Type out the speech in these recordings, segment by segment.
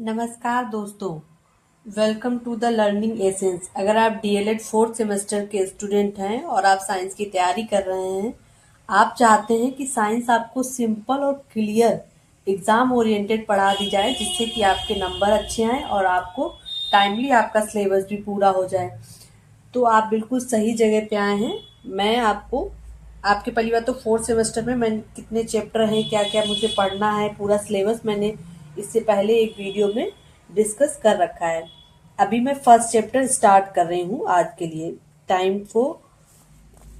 नमस्कार दोस्तों, welcome to the learning essence. अगर आप डीएलएड फोर्थ सेमेस्टर के स्टूडेंट हैं और आप साइंस की तैयारी कर रहे हैं, आप चाहते हैं कि साइंस आपको सिंपल और क्लियर एग्जाम ओरिएंटेड पढ़ा दी जाए जिससे कि आपके नंबर अच्छे आएँ और आपको टाइमली आपका सिलेबस भी पूरा हो जाए, तो आप बिल्कुल सही जगह पे आए हैं। मैं आपको आपके पहली बात तो फोर्थ सेमेस्टर में मैं कितने चैप्टर हैं, क्या क्या मुझे पढ़ना है, पूरा सिलेबस मैंने इससे पहले एक वीडियो में डिस्कस कर रखा है। अभी मैं फर्स्ट चैप्टर स्टार्ट कर रही हूँ आज के लिए। टाइम को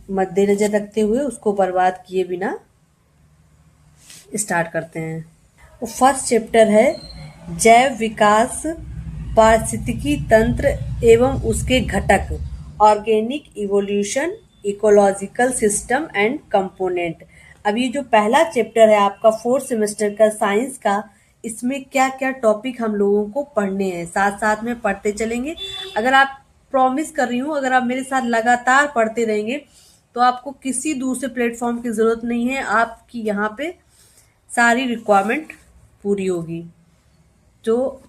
मद्देनजर रखते हुए, उसको बर्बाद किए बिना स्टार्ट करते हैं। वो फर्स्ट चैप्टर है जैव विकास, पारिस्थितिकी तंत्र एवं उसके घटक, organic evolution, ecological system and component. अब ये जो पहला चैप्टर है आपका फोर्थ सेमेस्टर का साइंस का, इसमें क्या क्या टॉपिक हम लोगों को पढ़ने हैं, साथ साथ में पढ़ते चलेंगे। अगर आप, प्रॉमिस कर रही हूँ, अगर आप मेरे साथ लगातार पढ़ते रहेंगे तो आपको किसी दूसरे प्लेटफॉर्म की ज़रूरत नहीं है, आपकी यहाँ पे सारी रिक्वायरमेंट पूरी होगी। तो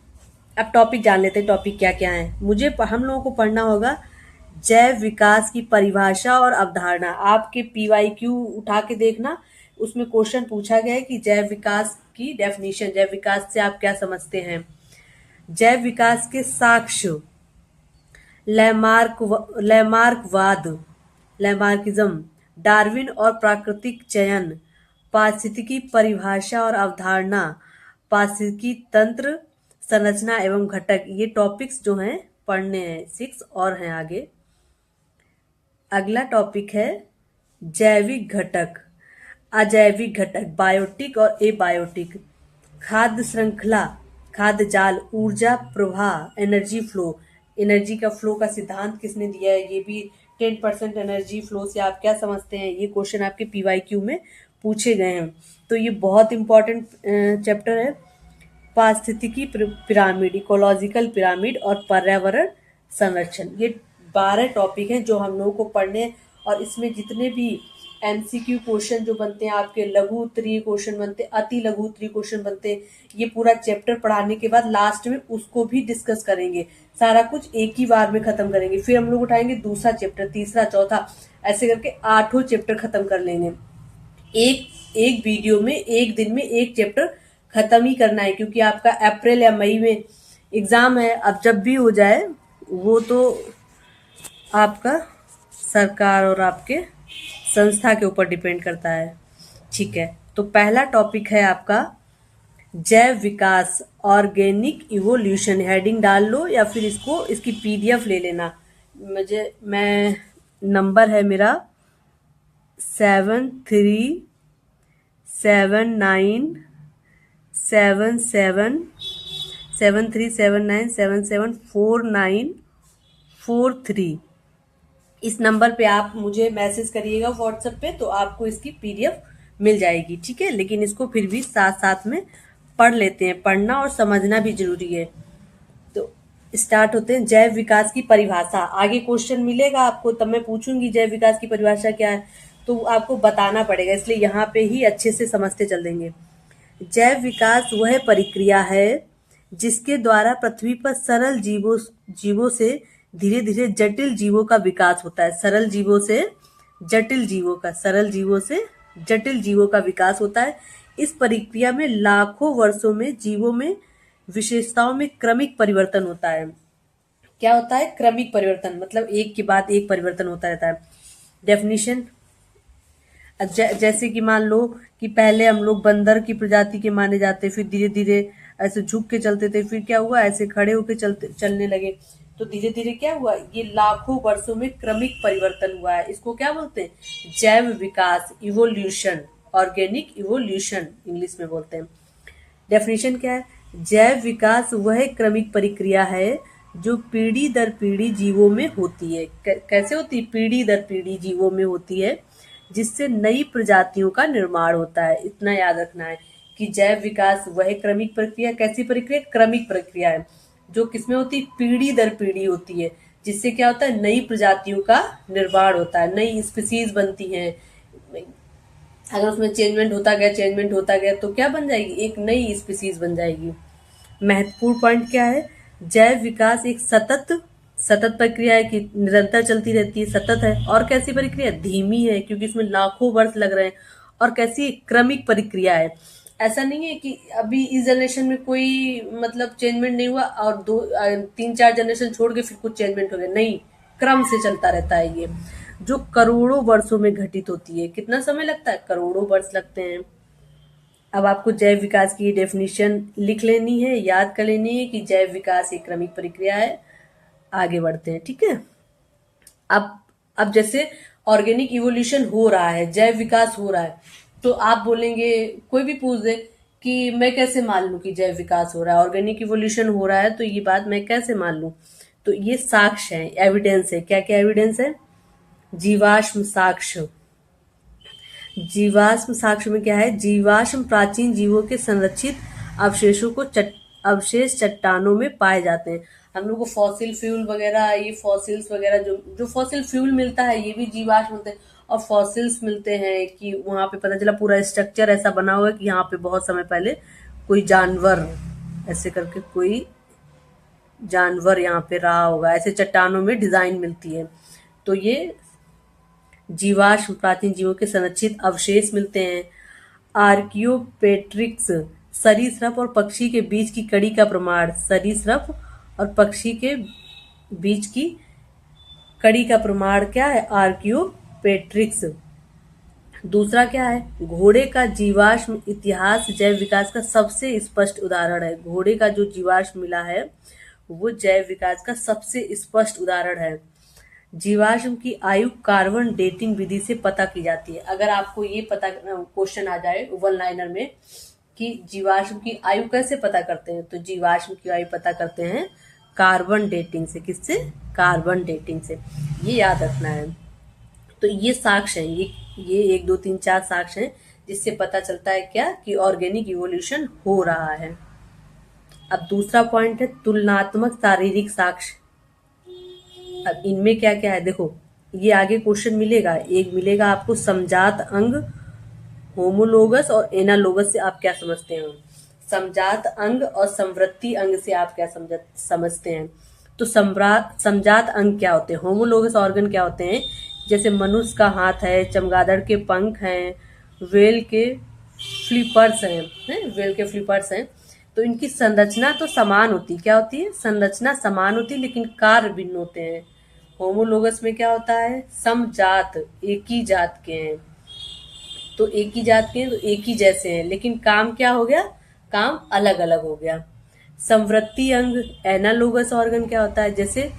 अब टॉपिक जान लेते हैं, टॉपिक क्या क्या है। हम लोगों को पढ़ना होगा जैव विकास की परिभाषा और अवधारणा। आपके पीवाईक्यू उठा के देखना, उसमें क्वेश्चन पूछा गया है कि जैव विकास की डेफिनेशन, जैव विकास से आप क्या समझते हैं। जैव विकास के साक्ष्य, लैमार्कवाद, लैमार्किज्म, डार्विन और प्राकृतिक चयन, पारिस्थितिकी परिभाषा और अवधारणा, पारिस्थितिकी तंत्र, संरचना एवं घटक, ये टॉपिक्स जो हैं पढ़ने हैं। 6 और हैं आगे। अगला टॉपिक है जैविक घटक, अजैविक घटक, बायोटिक और एबायोटिक, खाद्य श्रृंखला, खाद्य जाल, ऊर्जा प्रवाह, एनर्जी फ्लो। एनर्जी का फ्लो का सिद्धांत किसने दिया है, ये भी 10% एनर्जी फ्लो से आप क्या समझते हैं, ये क्वेश्चन आपके पीवाईक्यू में पूछे गए हैं। तो ये बहुत इंपॉर्टेंट चैप्टर है। पारिस्थितिकी पिरामिड, इकोलॉजिकल पिरामिड और पर्यावरण संरक्षण, ये 12 टॉपिक हैं जो हम लोगों को पढ़ने हैं। और इसमें जितने भी एमसीक्यू क्वेश्चन जो बनते हैं, आपके लघु उत्तरीय क्वेश्चन बनते हैं, अति लघु उत्तरीय क्वेश्चन बनते हैं, ये पूरा चैप्टर पढ़ाने के बाद लास्ट में उसको भी डिस्कस करेंगे। सारा कुछ एक ही बार में खत्म करेंगे, फिर हम लोग उठाएंगे दूसरा चैप्टर, तीसरा, चौथा, ऐसे करके 8 चैप्टर खत्म कर लेंगे। एक एक वीडियो में, एक दिन में एक चैप्टर खत्म ही करना है, क्योंकि आपका अप्रैल या मई में एग्जाम है। अब जब भी हो जाए वो तो आपका सरकार और आपके संस्था के ऊपर डिपेंड करता है। ठीक है, तो पहला टॉपिक है आपका जैव विकास, ऑर्गेनिक इवोल्यूशन। हेडिंग डाल लो या फिर इसकी पीडीएफ ले लेना। मैं नंबर है मेरा 737977 इस नंबर पे आप मुझे मैसेज करिएगा व्हाट्सएप पे, तो आपको इसकी पीडीएफ मिल जाएगी। ठीक है, लेकिन इसको फिर भी साथ साथ में पढ़ लेते हैं। पढ़ना और समझना भी जरूरी है। तो स्टार्ट होते हैं। जैव विकास की परिभाषा, आगे क्वेश्चन मिलेगा आपको, तब मैं पूछूंगी जैव विकास की परिभाषा क्या है, तो आपको बताना पड़ेगा, इसलिए यहाँ पे ही अच्छे से समझते चल देंगे। जैव विकास वह प्रक्रिया है जिसके द्वारा पृथ्वी पर सरल जीवों से धीरे धीरे जटिल जीवों का विकास होता है। सरल जीवों से जटिल जीवों का विकास होता है। इस प्रक्रिया में लाखों वर्षों में जीवों में विशेषताओं में क्रमिक परिवर्तन होता है। क्या होता है? क्रमिक परिवर्तन, मतलब एक के बाद एक परिवर्तन होता रहता है। डेफिनेशन, जैसे कि मान लो कि पहले हम लोग बंदर की प्रजाति के माने जाते, फिर धीरे धीरे ऐसे झुक के चलते थे, फिर क्या हुआ, ऐसे खड़े होकर चलने लगे, तो धीरे धीरे क्या हुआ, ये लाखों वर्षों में क्रमिक परिवर्तन हुआ है। इसको क्या बोलते हैं? जैव विकास, इवोल्यूशन, ऑर्गेनिक इवोल्यूशन इंग्लिश में बोलते हैं। डेफिनेशन क्या है? जैव विकास वह क्रमिक प्रक्रिया है जो पीढ़ी दर पीढ़ी जीवों में होती है। कैसे होती है? पीढ़ी दर पीढ़ी जीवों में होती है, जिससे नई प्रजातियों का निर्माण होता है। इतना याद रखना है कि जैव विकास वह क्रमिक प्रक्रिया, कैसी प्रक्रिया? क्रमिक प्रक्रिया है, जो किसमें होती है? पीढ़ी दर पीढ़ी होती है, जिससे क्या होता है? नई प्रजातियों का निर्माण होता है, नई स्पीसीज बनती हैं। अगर उसमें चेंजमेंट होता गया तो क्या बन जाएगी? एक नई स्पीसीज बन जाएगी। महत्वपूर्ण पॉइंट क्या है, जैव विकास एक सतत सतत प्रक्रिया है कि निरंतर चलती रहती है, सतत है। और कैसी प्रक्रिया, धीमी है क्योंकि इसमें लाखों वर्ष लग रहे हैं। और कैसी, क्रमिक प्रक्रिया है। ऐसा नहीं है कि अभी इस जनरेशन में कोई मतलब चेंजमेंट नहीं हुआ और 3-4 जनरेशन छोड़ के फिर कुछ चेंजमेंट हो गया, नहीं, क्रम से चलता रहता है ये, जो करोड़ों वर्षों में घटित होती है। कितना समय लगता है, करोड़ों वर्ष लगते हैं। अब आपको जैव विकास की डेफिनेशन लिख लेनी है, याद कर लेनी है कि जैव विकास एक क्रमिक प्रक्रिया है। आगे बढ़ते हैं, ठीक है। अब जैसे ऑर्गेनिक इवोल्यूशन हो रहा है, जैव विकास हो रहा है, तो आप बोलेंगे, कोई भी पूछ दे कि मैं कैसे मान लूं कि जैव विकास हो रहा है, ऑर्गेनिक इवोल्यूशन हो रहा है, तो ये बात मैं कैसे मान लूं। तो ये साक्ष्य है, एविडेंस है। क्या क्या एविडेंस है, जीवाश्म साक्ष्य। जीवाश्म साक्ष्य में क्या है, जीवाश्म प्राचीन जीवों के संरक्षित अवशेषों को अवशेष चट्टानों में पाए जाते हैं। हम लोग को फॉसिल फ्यूल वगैरह, ये फॉसिल्स वगैरह जो जो फॉसिल फ्यूल मिलता है ये भी जीवाश्म मिलते हैं। और फॉसिल्स मिलते हैं कि वहां पे पता चला पूरा स्ट्रक्चर ऐसा बना हुआ है कि यहाँ पे बहुत समय पहले कोई जानवर, ऐसे करके कोई जानवर यहाँ पे रहा होगा, ऐसे चट्टानों में डिजाइन मिलती है। तो ये जीवाश्म प्राचीन जीवों के संरक्षित अवशेष मिलते हैं। आर्कियोपेट्रिक्स, सरीसृप और पक्षी के बीच की कड़ी का प्रमाण। सरीसृप और पक्षी के बीच की कड़ी का प्रमाण क्या है, आर्कियोपेट्रिक्स। दूसरा क्या है, घोड़े का जीवाश्म इतिहास जैव विकास का सबसे स्पष्ट उदाहरण है। घोड़े का जो जीवाश्म मिला है वो जैव विकास का सबसे स्पष्ट उदाहरण है। जीवाश्म की आयु कार्बन डेटिंग विधि से पता की जाती है। अगर आपको ये पता क्वेश्चन आ जाए वन लाइनर में कि जीवाश्म की आयु कैसे पता करते हैं, तो जीवाश्म की आयु पता करते हैं कार्बन डेटिंग से। किससे, कार्बन डेटिंग से। ये याद रखना है। तो ये साक्ष्य है, ये 1 2 3 4 साक्ष्य हैं जिससे पता चलता है क्या, कि ऑर्गेनिक इवोल्यूशन हो रहा है। अब दूसरा पॉइंट है तुलनात्मक शारीरिक साक्ष्य। अब इनमें क्या क्या है, देखो ये आगे क्वेश्चन मिलेगा। एक मिलेगा आपको समजात अंग, होमोलोगस और एनालोगस से आप क्या समझते हैं। समजात अंग और संवृत्ति अंग से आप क्या समझते हैं। तो समजात अंग क्या होते हैं, होमोलोगस ऑर्गन क्या होते हैं, जैसे मनुष्य का हाथ है, चमगादड़ के पंख हैं, वेल के फ्लिपर्स हैं, वेल के फ्लिपर्स हैं। तो इनकी संरचना तो समान होती, क्या होती है, संरचना समान होती है, लेकिन कार्य भिन्न होते हैं। होमोलोगस में क्या होता है, समजात, एक ही जात के हैं, तो एक ही जात के हैं तो एक ही जैसे हैं, लेकिन काम क्या हो गया, काम अलग अलग हो गया। संवृत्ति अंग, एनालोगस ऑर्गन क्या होता है, जैसे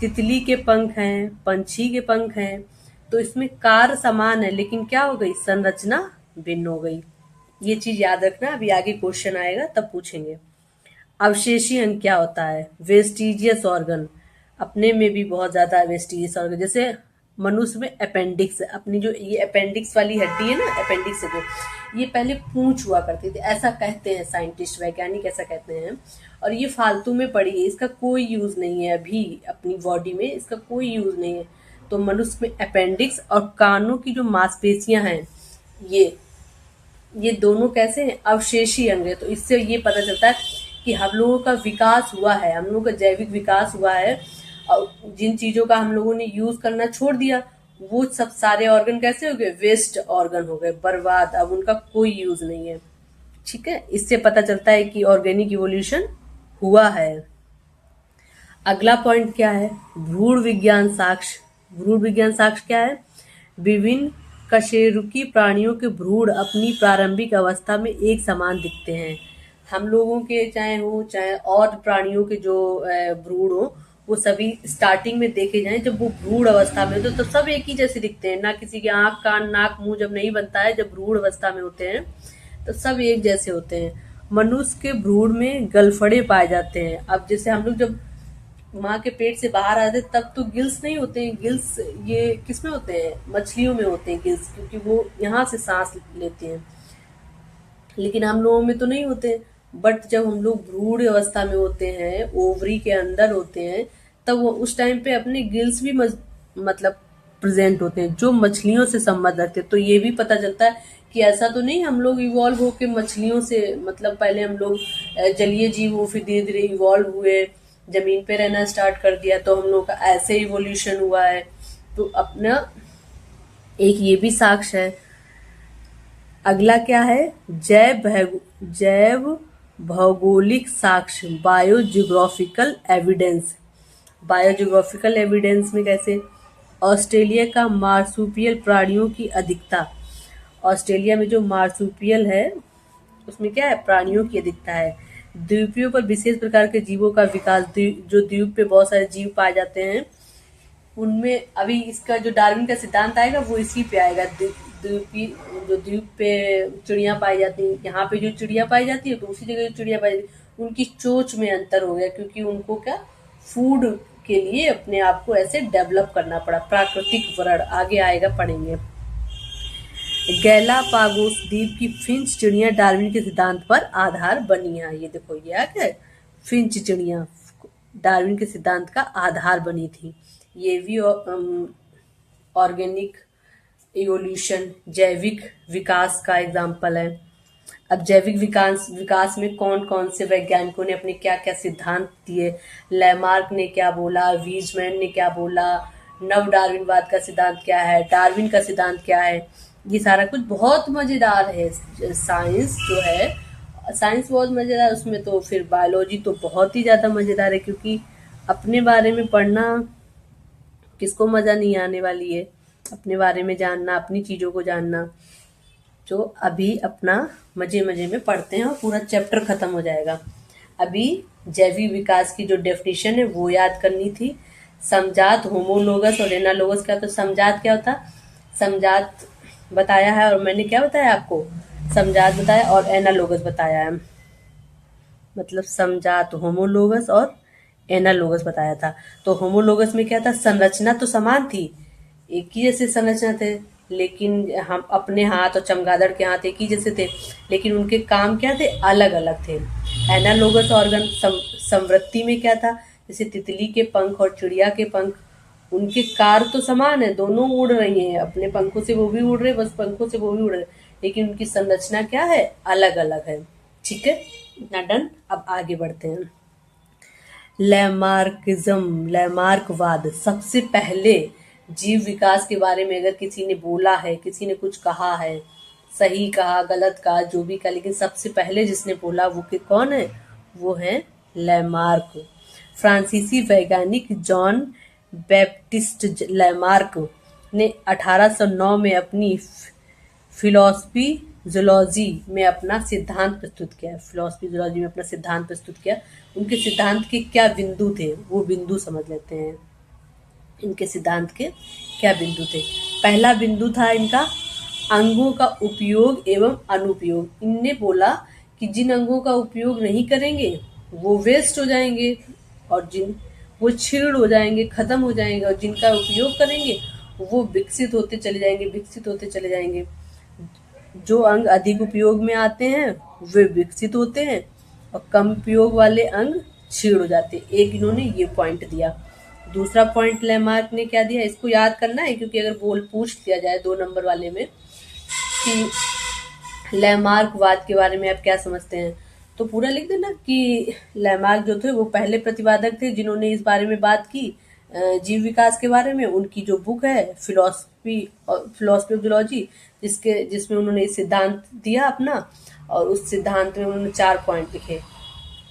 तितली के पंख हैं, पंछी के पंख हैं, तो इसमें कार्य समान है लेकिन क्या हो गई, संरचना भिन्न हो गई। ये चीज याद रखना, अभी आगे क्वेश्चन आएगा तब पूछेंगे। अवशेषी अंग क्या होता है, वेस्टिजियस ऑर्गन, अपने में भी बहुत ज्यादा वेस्टिजियस ऑर्गन, जैसे मनुष्य में अपेंडिक्स, अपनी जो ये अपेंडिक्स वाली हड्डी है ना, अपेंडिक्स है जो, ये पहले पूंछ हुआ करती थी, ऐसा कहते हैं साइंटिस्ट, वैज्ञानिक ऐसा कहते हैं। और ये फालतू में पड़ी है, इसका कोई यूज नहीं है अभी अपनी बॉडी में, इसका कोई यूज नहीं है। तो मनुष्य में अपेंडिक्स और कानों की जो मांसपेशियां हैं, ये दोनों कैसे हैं, अवशेषी अंग है। तो इससे ये पता चलता है कि हम लोगों का विकास हुआ है, हम लोगों का जैविक विकास हुआ है, और जिन चीजों का हम लोगों ने यूज करना छोड़ दिया वो सब सारे ऑर्गन कैसे हो गए, वेस्ट ऑर्गन हो गए, बर्बाद, अब उनका कोई यूज नहीं है। ठीक है, इससे पता चलता है कि ऑर्गेनिक इवोल्यूशन हुआ है। अगला पॉइंट क्या है, भ्रूण विज्ञान साक्ष्य। भ्रूण विज्ञान साक्ष्य क्या है, विभिन्न कशेरुकी प्राणियों के भ्रूण अपनी प्रारंभिक अवस्था में एक समान दिखते हैं। हम लोगों के चाहे और प्राणियों के जो भ्रूण हो, वो सभी स्टार्टिंग में देखे जाएं, जब वो भ्रूण अवस्था में होते तो सब एक ही जैसे दिखते हैं, ना किसी के आंख कान नाक मुंह जब नहीं बनता है, जब भ्रूण अवस्था में होते हैं तो सब एक जैसे होते हैं। मनुष्य के भ्रूण में गलफड़े पाए जाते हैं। अब जैसे हम लोग जब माँ के पेट से बाहर आते तब तो गिल्स नहीं होते हैं, गिल्स ये किसमें होते हैं, मछलियों में होते हैं गिल्स, क्योंकि वो यहाँ से सांस लेते हैं, लेकिन हम लोगों में तो नहीं होते। बट जब हम लोग भ्रूण अवस्था में होते हैं, ओवरी के अंदर होते हैं, तब वो उस टाइम पे अपने गिल्स भी मतलब प्रेजेंट होते हैं जो मछलियों से संबंध रखते हैं। तो ये भी पता चलता है कि ऐसा तो नहीं हम लोग इवॉल्व होके मछलियों से, मतलब पहले हम लोग जलीय जीव हो, फिर धीरे धीरे इवॉल्व हुए, जमीन पे रहना स्टार्ट कर दिया, तो हम लोग का ऐसे इवोल्यूशन हुआ है। तो अपना एक ये भी साक्ष्य है। अगला क्या है? जैव भौगोलिक साक्ष्य, बायोजियोग्राफिकल एविडेंस। बायोजियोग्राफिकल एविडेंस में कैसे? ऑस्ट्रेलिया का मार्सुपियल प्राणियों की अधिकता। ऑस्ट्रेलिया में जो मार्सुपियल है उसमें क्या है? प्राणियों की अधिकता है। द्वीपों पर विशेष प्रकार के जीवों का विकास। जो द्वीप पे बहुत सारे जीव पाए जाते हैं उनमें अभी इसका जो डार्विन का सिद्धांत आएगा वो इसी पे आएगा। द्वीपी जो द्वीप पे चिड़िया पाई जाती हैं, यहाँ पे जो चिड़िया पाई जाती है तो उसी जगह जो चिड़िया पाई जाती है, उनकी चोंच में अंतर हो गया, क्योंकि उनको क्या फूड के लिए अपने आप को ऐसे डेवलप करना पड़ा। प्राकृतिक वर्ण आगे आएगा, पढ़ेंगे। गैलापागोस द्वीप की फिंच चिड़िया डार्विन के सिद्धांत पर आधार बनी है। ये देखो, ये क्या है? फिंच चिड़िया डार्विन के सिद्धांत का आधार बनी थी। ये भी ऑर्गेनिक इवोल्यूशन, जैविक विकास का एग्जाम्पल है। अब जैविक विकास में कौन कौन से वैज्ञानिकों ने अपने क्या क्या सिद्धांत दिए? लैमार्क ने क्या बोला, वीजमैन ने क्या बोला, नव डार्विनवाद का सिद्धांत क्या है, डार्विन का सिद्धांत क्या है, ये सारा कुछ बहुत मजेदार है। साइंस जो है, साइंस बहुत मजेदार, उसमें तो फिर बायोलॉजी तो बहुत ही ज्यादा मजेदार है, क्योंकि अपने बारे में पढ़ना किसको मजा नहीं आने वाली है? अपने बारे में जानना, अपनी चीजों को जानना। जो अभी अपना मजे मजे में पढ़ते हैं और पूरा चैप्टर खत्म हो जाएगा। अभी जैविक विकास की जो डेफिनेशन है वो याद करनी थी। समजात, होमोलोगस और एनालोगस क्या होता है? समजात क्या होता है? समजात बताया है, और मैंने क्या बताया आपको? समजात बताया और एनालोगस बताया है। मतलब समजात, होमोलोगस और एनालोगस बताया था। तो होमोलोगस में क्या था? संरचना तो समान थी, एक ही जैसे संरचना थे, लेकिन हम अपने हाथ और चमगादड़ के हाथ एक ही जैसे थे, लेकिन उनके काम क्या थे? अलग अलग थे। एनालोगस ऑर्गन संवृत्ति में क्या था? जैसे तितली के पंख और चिड़िया के पंख, उनके कार्य तो समान है, दोनों उड़ रही हैं, अपने पंखों से वो भी उड़ रहे, बस पंखों से वो भी उड़ रहे, लेकिन उनकी संरचना क्या है? अलग अलग है। ठीक है, इतना डन। अब आगे बढ़ते हैं। लैमार्किज्म, लैमार्कवाद। सबसे पहले जीव विकास के बारे में अगर किसी ने बोला है, किसी ने कुछ कहा है, सही कहा, गलत कहा, जो भी कहा, लेकिन सबसे पहले जिसने बोला वो कौन है? वो है लैमार्क। फ्रांसीसी वैज्ञानिक जॉन बैप्टिस्ट लैमार्क ने 1809 में अपनी फिलॉसफी जूलॉजी में अपना सिद्धांत प्रस्तुत किया। फिलॉसफी जूलॉजी में अपना सिद्धांत प्रस्तुत किया। उनके सिद्धांत के क्या बिंदु थे, वो बिंदु समझ लेते हैं। इनके सिद्धांत के क्या बिंदु थे? पहला बिंदु था इनका अंगों का उपयोग एवं अनुपयोग। इनने बोला कि जिन अंगों का उपयोग नहीं करेंगे वो वेस्ट हो जाएंगे, और जिन वो क्षीण हो जाएंगे, खत्म हो जाएंगे, और जिनका उपयोग करेंगे वो विकसित होते चले जाएंगे, विकसित होते चले जाएंगे। जो अंग अधिक उपयोग में आते हैं वे विकसित होते हैं, और कम उपयोग वाले अंग क्षीण हो जाते हैं। एक इन्होंने ये पॉइंट दिया। दूसरा पॉइंट लैमार्क ने क्या दिया? इसको याद करना है, क्योंकि अगर पूछ लिया जाए 2 नंबर वाले में कि लैमार्कवाद के बारे में आप क्या समझते हैं, तो पूरा लिख देना कि लैमार्क जो थे वो पहले प्रतिपादक थे जिन्होंने इस बारे में बात की, जीव विकास के बारे में। उनकी जो बुक है फिलॉसफी ऑफ जूलॉजी, जिसमें उन्होंने इस सिद्धांत दिया अपना, और उस सिद्धांत में उन्होंने 4 पॉइंट लिखे।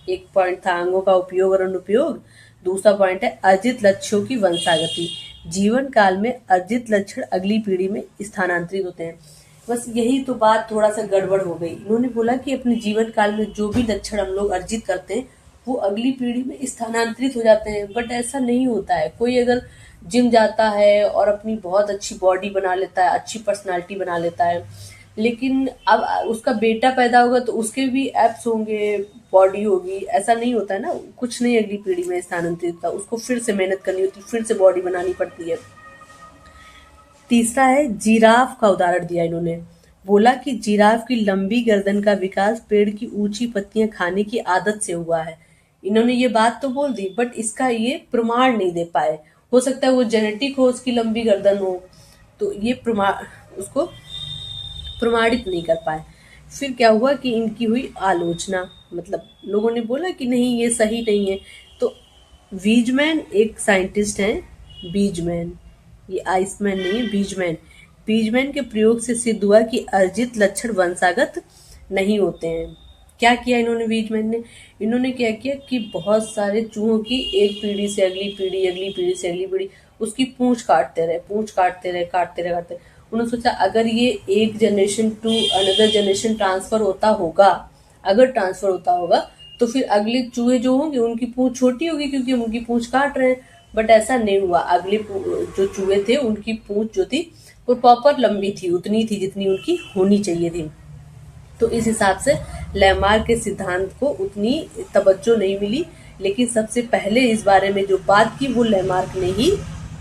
एक पॉइंट था अंगों का उपयोग और अनुपयोग। दूसरा पॉइंट है अर्जित लक्ष्यों की वंशागति। जीवन काल में अर्जित लक्षण अगली पीढ़ी में स्थानांतरित होते हैं। बस यही तो बात थोड़ा सा गड़बड़ हो गई। इन्होंने बोला कि अपने जीवन काल में जो भी लक्षण हम लोग अर्जित करते हैं वो अगली पीढ़ी में स्थानांतरित हो जाते हैं, बट ऐसा नहीं होता है। कोई अगर जिम जाता है और अपनी बहुत अच्छी बॉडी बना लेता है, अच्छी पर्सनालिटी बना लेता है, लेकिन अब उसका बेटा पैदा होगा तो उसके भी एप्स होंगे, बॉडी होगी, ऐसा नहीं होता है ना। कुछ नहीं अगली पीढ़ी में स्थानांतरित होता, उसको फिर से मेहनत करनी होती, फिर से बॉडी बनानी पड़ती है। तीसरा है जिराफ का उदाहरण दिया इन्होंने। बोला कि जिराफ की लंबी गर्दन का विकास पेड़ की ऊंची पत्तियां खाने की आदत से हुआ है। इन्होंने ये बात तो बोल दी, बट इसका ये प्रमाण नहीं दे पाए। हो सकता है वो जेनेटिक हो, उसकी लंबी गर्दन हो, तो ये प्रमाण उसको प्रमाणित नहीं कर पाए। फिर क्या हुआ कि इनकी हुई आलोचना, मतलब लोगों ने बोला कि नहीं ये सही नहीं है। तो वीजमैन एक साइंटिस्ट हैं, बीजमैन, ये आइसमैन नहीं है, बीजमैन। बीजमैन के प्रयोग से सिद्ध हुआ कि अर्जित लक्षण वंशागत नहीं होते हैं। क्या किया इन्होंने, बीजमैन ने, इन्होंने क्या किया कि बहुत सारे चूहों की एक पीढ़ी से अगली पीढ़ी, अगली पीढ़ी से अगली पीढ़ी उसकी पूंछ काटते रहे, पूंछ काटते रहे, काटते रहे, काटते रहे। उन्होंने सोचा अगर ये एक generation to another generation transfer होता होगा, अगर ट्रांसफर होता होगा तो फिर अगले चूहे जो होंगे उनकी पूंछ छोटी होगी क्योंकि हम उनकी पूंछ काट रहे हैं। बट ऐसा नहीं हुआ, अगले जो चूहे थे उनकी पूंछ जो थी वो प्रॉपर लंबी थी, उतनी थी जितनी उनकी होनी चाहिए थी। तो इस हिसाब से लैमार्क के सिद्धांत को उतनी तवज्जो नहीं मिली, लेकिन सबसे पहले इस बारे में जो बात की वो लैमार्क ने ही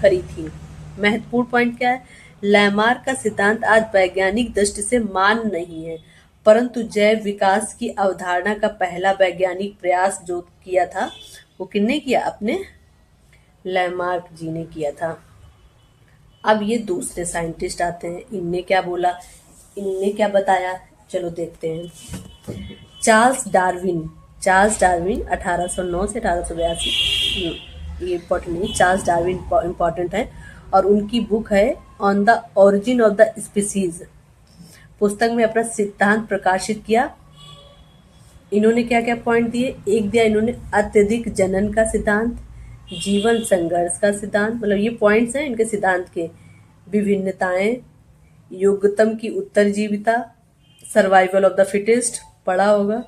करी थी। महत्वपूर्ण पॉइंट क्या है, लैमार्क का सिद्धांत आज वैज्ञानिक दृष्टि से मान नहीं है, परंतु जैव विकास की अवधारणा का पहला वैज्ञानिक प्रयास जो किया था वो किसने किया, अपने लैमार्क जी ने किया था। अब ये दूसरे साइंटिस्ट आते हैं, इनने क्या बोला, इनने क्या बताया, चलो देखते हैं। चार्ल्स डार्विन, चार्ल्स डार्विन 1809 से 1882, ये इम्पोर्टेंट नहीं, चार्ल्स डार्विन इम्पोर्टेंट है। और उनकी बुक है on the origin of the species, पुस्तक में अपना सिद्धांत प्रकाशित किया। इन्होंने क्या क्या पॉइंट दिए, एक दिया इन्होंने अत्यधिक जनन का सिद्धांत, जीवन संघर्ष का सिद्धांत, मतलब ये पॉइंट्स हैं इनके सिद्धांत के। विभिन्नताएं, योग्यतम की उत्तरजीविता, सर्वाइवल ऑफ द फिटेस्ट, पढ़ा होगा,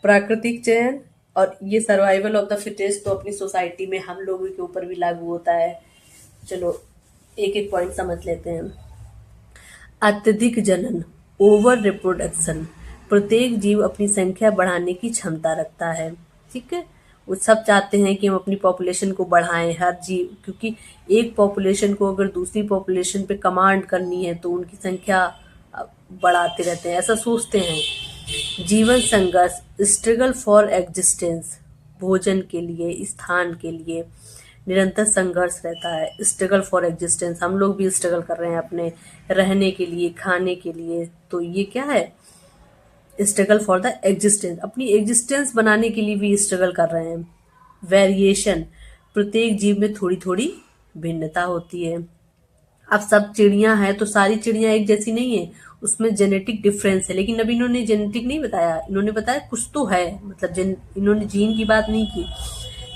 प्राकृतिक चयन। और ये सर्वाइवल ऑफ द फिटेस्ट तो अपनी सोसाइटी में हम लोगों के ऊपर भी लागू होता है। चलो एक एक पॉइंट समझ लेते हैं। अत्यधिक जनन, ओवर रिप्रोडक्शन, प्रत्येक जीव अपनी संख्या बढ़ाने की क्षमता रखता है, ठीक है। वो सब चाहते हैं कि हम अपनी पॉपुलेशन को बढ़ाएं, हर जीव, क्योंकि एक पॉपुलेशन को अगर दूसरी पॉपुलेशन पे कमांड करनी है तो उनकी संख्या बढ़ाते रहते हैं, ऐसा सोचते हैं। जीवन संघर्ष, स्ट्रगल फॉर एग्जिस्टेंस, भोजन के लिए, स्थान के लिए निरंतर संघर्ष रहता है। स्ट्रगल फॉर एग्जिस्टेंस, हम लोग भी स्ट्रगल कर रहे हैं अपने रहने के लिए, खाने के लिए। तो ये क्या है, स्ट्रगल फॉर द एग्जिस्टेंस, अपनी एग्जिस्टेंस बनाने के लिए भी स्ट्रगल कर रहे हैं। वेरिएशन, प्रत्येक जीव में थोड़ी थोड़ी भिन्नता होती है। अब सब चिड़ियां हैं तो सारी चिड़ियां एक जैसी नहीं है, उसमें जेनेटिक डिफरेंस है, लेकिन अभी इन्होंने जेनेटिक नहीं बताया, इन्होंने बताया कुछ तो है, मतलब इन्होंने जीन की बात नहीं की,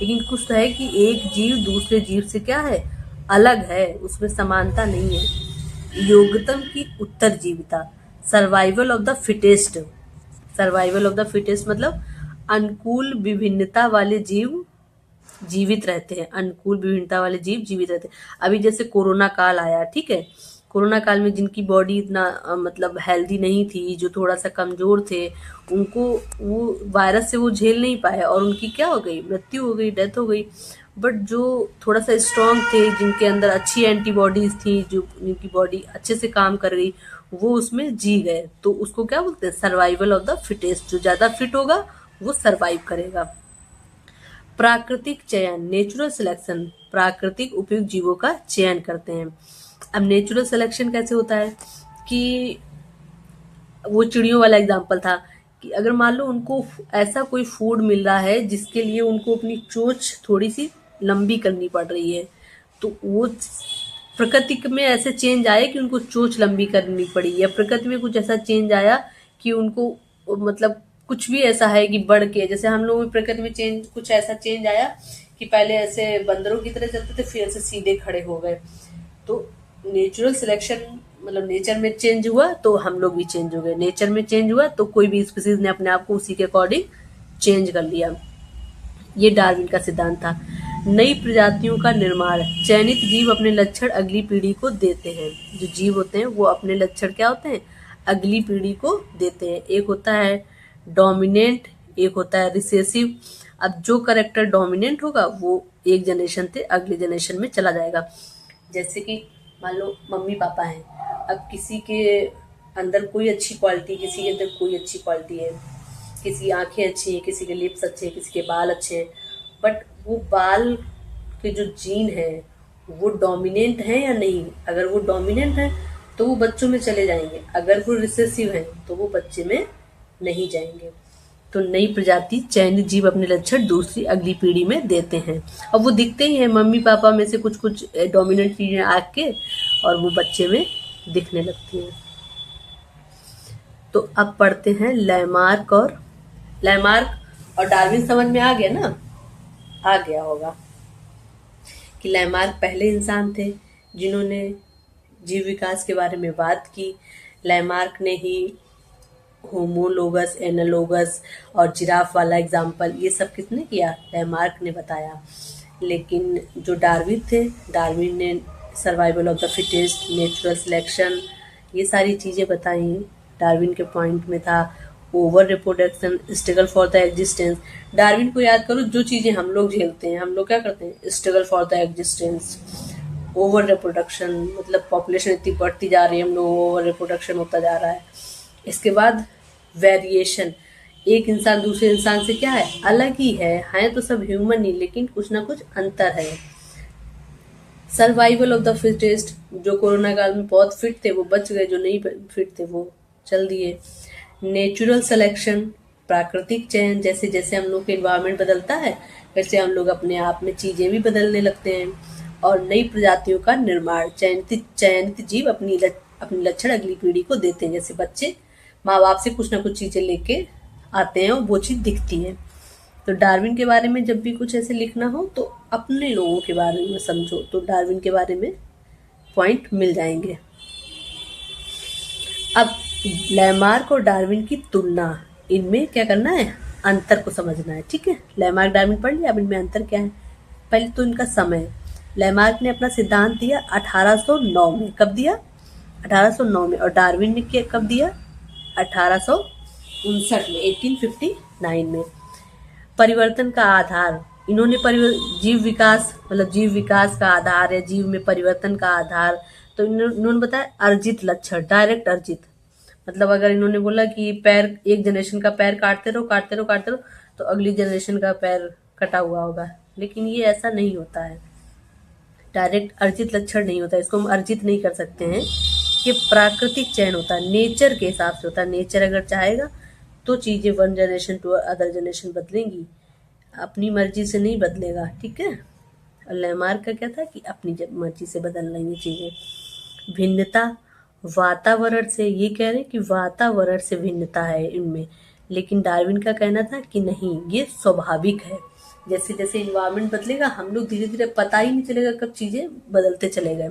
लेकिन कुछ तो है कि एक जीव दूसरे जीव से क्या है, अलग है, उसमें समानता नहीं है। योग्यतम की उत्तरजीविता, survival of the fittest, survival of the fittest मतलब अनुकूल विभिन्नता वाले जीव जीवित रहते हैं, अनुकूल विभिन्नता वाले जीव जीवित रहते हैं। अभी जैसे कोरोना काल आया, ठीक है, कोरोना काल में जिनकी बॉडी इतना मतलब हेल्दी नहीं थी, जो थोड़ा सा कमजोर थे, उनको वो वायरस से वो झेल नहीं पाए और उनकी क्या हो गई, मृत्यु हो गई, डेथ हो गई। बट जो थोड़ा सा स्ट्रांग थे, जिनके अंदर अच्छी एंटीबॉडीज थी, जो जिनकी बॉडी अच्छे से काम कर रही, वो उसमें जी गए। तो उसको क्या बोलते हैं, सर्वाइवल ऑफ द फिटेस्ट, जो ज्यादा फिट होगा वो सर्वाइव करेगा। प्राकृतिक चयन, नेचुरल सिलेक्शन, प्राकृतिक उपयुक्त जीवों का चयन करते हैं। अब नेचुरल सिलेक्शन कैसे होता है कि वो चिड़ियों वाला एग्जांपल था कि अगर मान लो उनको ऐसा कोई फूड मिल रहा है जिसके लिए उनको अपनी चोंच थोड़ी सी लंबी करनी पड़ रही है, तो वो प्रकृति में ऐसे चेंज आए कि उनको चोंच लंबी करनी पड़ी, या प्रकृति में कुछ ऐसा चेंज आया कि उनको मतलब कुछ भी ऐसा है कि बढ़ के, जैसे हम लोग प्रकृति में चेंज, कुछ ऐसा चेंज आया कि पहले ऐसे बंदरों की तरह चलते थे, फिर ऐसे सीधे खड़े हो गए। तो नेचुरल सिलेक्शन मतलब नेचर में चेंज हुआ तो हम लोग भी चेंज हो गए, नेचर में चेंज हुआ तो कोई भी स्पीसीज ने अपने आप को उसी के अकॉर्डिंग चेंज कर लिया। ये डार्विन का सिद्धांत था। नई प्रजातियों का निर्माण, चयनित जीव अपने लक्षण अगली पीढ़ी को देते हैं। जो जीव होते हैं वो अपने लक्षण क्या होते हैं, अगली पीढ़ी को देते हैं। एक होता है डोमिनेंट, एक होता है रिसेसिव। अब जो करेक्टर डोमिनेंट होगा वो एक जनरेशन से अगले जनरेशन में चला जाएगा। जैसे कि मान लो मम्मी पापा हैं, अब किसी के अंदर कोई अच्छी क्वालिटी, किसी के अंदर कोई अच्छी क्वालिटी है, किसी की आंखें अच्छी हैं, किसी के लिप्स अच्छे हैं, किसी के बाल अच्छे हैं, बट वो बाल के जो जीन है वो डोमिनेंट है या नहीं। अगर वो डोमिनेंट है तो वो बच्चों में चले जाएंगे, अगर वो रिसेसिव हैं तो वो बच्चे में नहीं जाएंगे। तो नई प्रजाति चयनित जीव अपने लक्षण दूसरी अगली पीढ़ी में देते हैं। अब वो दिखते ही हैं मम्मी पापा में से कुछ कुछ डोमिनेंट चीजें आके, और वो बच्चे में दिखने लगती हैं। तो अब पढ़ते हैं लैमार्क और डार्विन। समझ में आ गया ना? आ गया होगा कि लैमार्क पहले इंसान थे जिन्होंने जीव विकास के बारे में बात की। लैमार्क ने ही होमोलोगस, एनालोगस और जिराफ वाला एग्जाम्पल, ये सब किसने किया? लैमार्क ने बताया। लेकिन जो डार्विन थे, डार्विन ने survival of the fittest, natural selection, ये सारी चीज़ें बताई। डार्विन के पॉइंट में था over reproduction, struggle for the existence. Darwin को याद करो, जो चीज़ें हम लोग झेलते हैं, हम लोग क्या करते हैं? Struggle for the existence. Over reproduction मतलब पॉपुलेशन इतनी बढ़ती जा रही है, हम लोग ओवर रिप्रोडक्शन होता जा रहा है। इसके बाद वेरिएशन, एक इंसान दूसरे इंसान से क्या है? अलग ही है तो सब ह्यूमन ही, लेकिन कुछ ना कुछ अंतर है। सर्वाइवल ऑफ द फिटेस्ट, जो कोरोना काल में बहुत फिट थे वो बच गए, जो नहीं फिट थे वो चल दिए। नेचुरल सिलेक्शन, प्राकृतिक चयन, जैसे जैसे हम लोग के इन्वायरमेंट बदलता है वैसे हम लोग अपने आप में चीजें भी बदलने लगते हैं। और नई प्रजातियों का निर्माण, चयनित जीव अपनी लक्षण अगली पीढ़ी को देते हैं। जैसे बच्चे माँ बाप से कुछ ना कुछ चीजें लेके आते हैं और वो चीज दिखती है। तो डार्विन के बारे में जब भी कुछ ऐसे लिखना हो तो अपने लोगों के बारे में समझो, तो डार्विन के बारे में पॉइंट मिल जाएंगे। अब लैमार्क और डार्विन की तुलना, इनमें क्या करना है? अंतर को समझना है। ठीक है, लैमार्क डार्विन पढ़ लिया, अब इनमें अंतर क्या है? पहले तो इनका समय। लैमार्क ने अपना सिद्धांत दिया 1809 में। कब दिया? 1809 में। और डार्विन ने कब दिया? 1859 में, 1859 में। परिवर्तन का आधार, इन्होंने जीव विकास का आधार है, जीव में परिवर्तन का आधार। तो इन्होंने बताया अर्जित लक्षण, डायरेक्ट अर्जित। मतलब अगर इन्होंने बोला कि पैर, एक जनरेशन का पैर काटते रहो तो अगली जनरेशन का पैर कटा हुआ होगा, लेकिन ये ऐसा नहीं होता है। डायरेक्ट अर्जित लक्षण नहीं होता, इसको हम अर्जित नहीं कर सकते हैं। ये प्राकृतिक चयन होता है, नेचर के हिसाब से होता है। नेचर अगर चाहेगा तो चीजें one generation to other generation बदलेंगी, अपनी मर्जी से नहीं बदलेगा। ठीक है। लैमार्क का क्या था कि अपनी मर्जी से बदल रही चीजें। भिन्नता वातावरण से, ये कह रहे हैं कि वातावरण से भिन्नता है इनमें, लेकिन डार्विन का कहना था कि नहीं, ये स्वाभाविक है। जैसे जैसे इन्वायरमेंट बदलेगा हम लोग धीरे धीरे, पता ही नहीं चलेगा कब चीजें बदलते चले गए।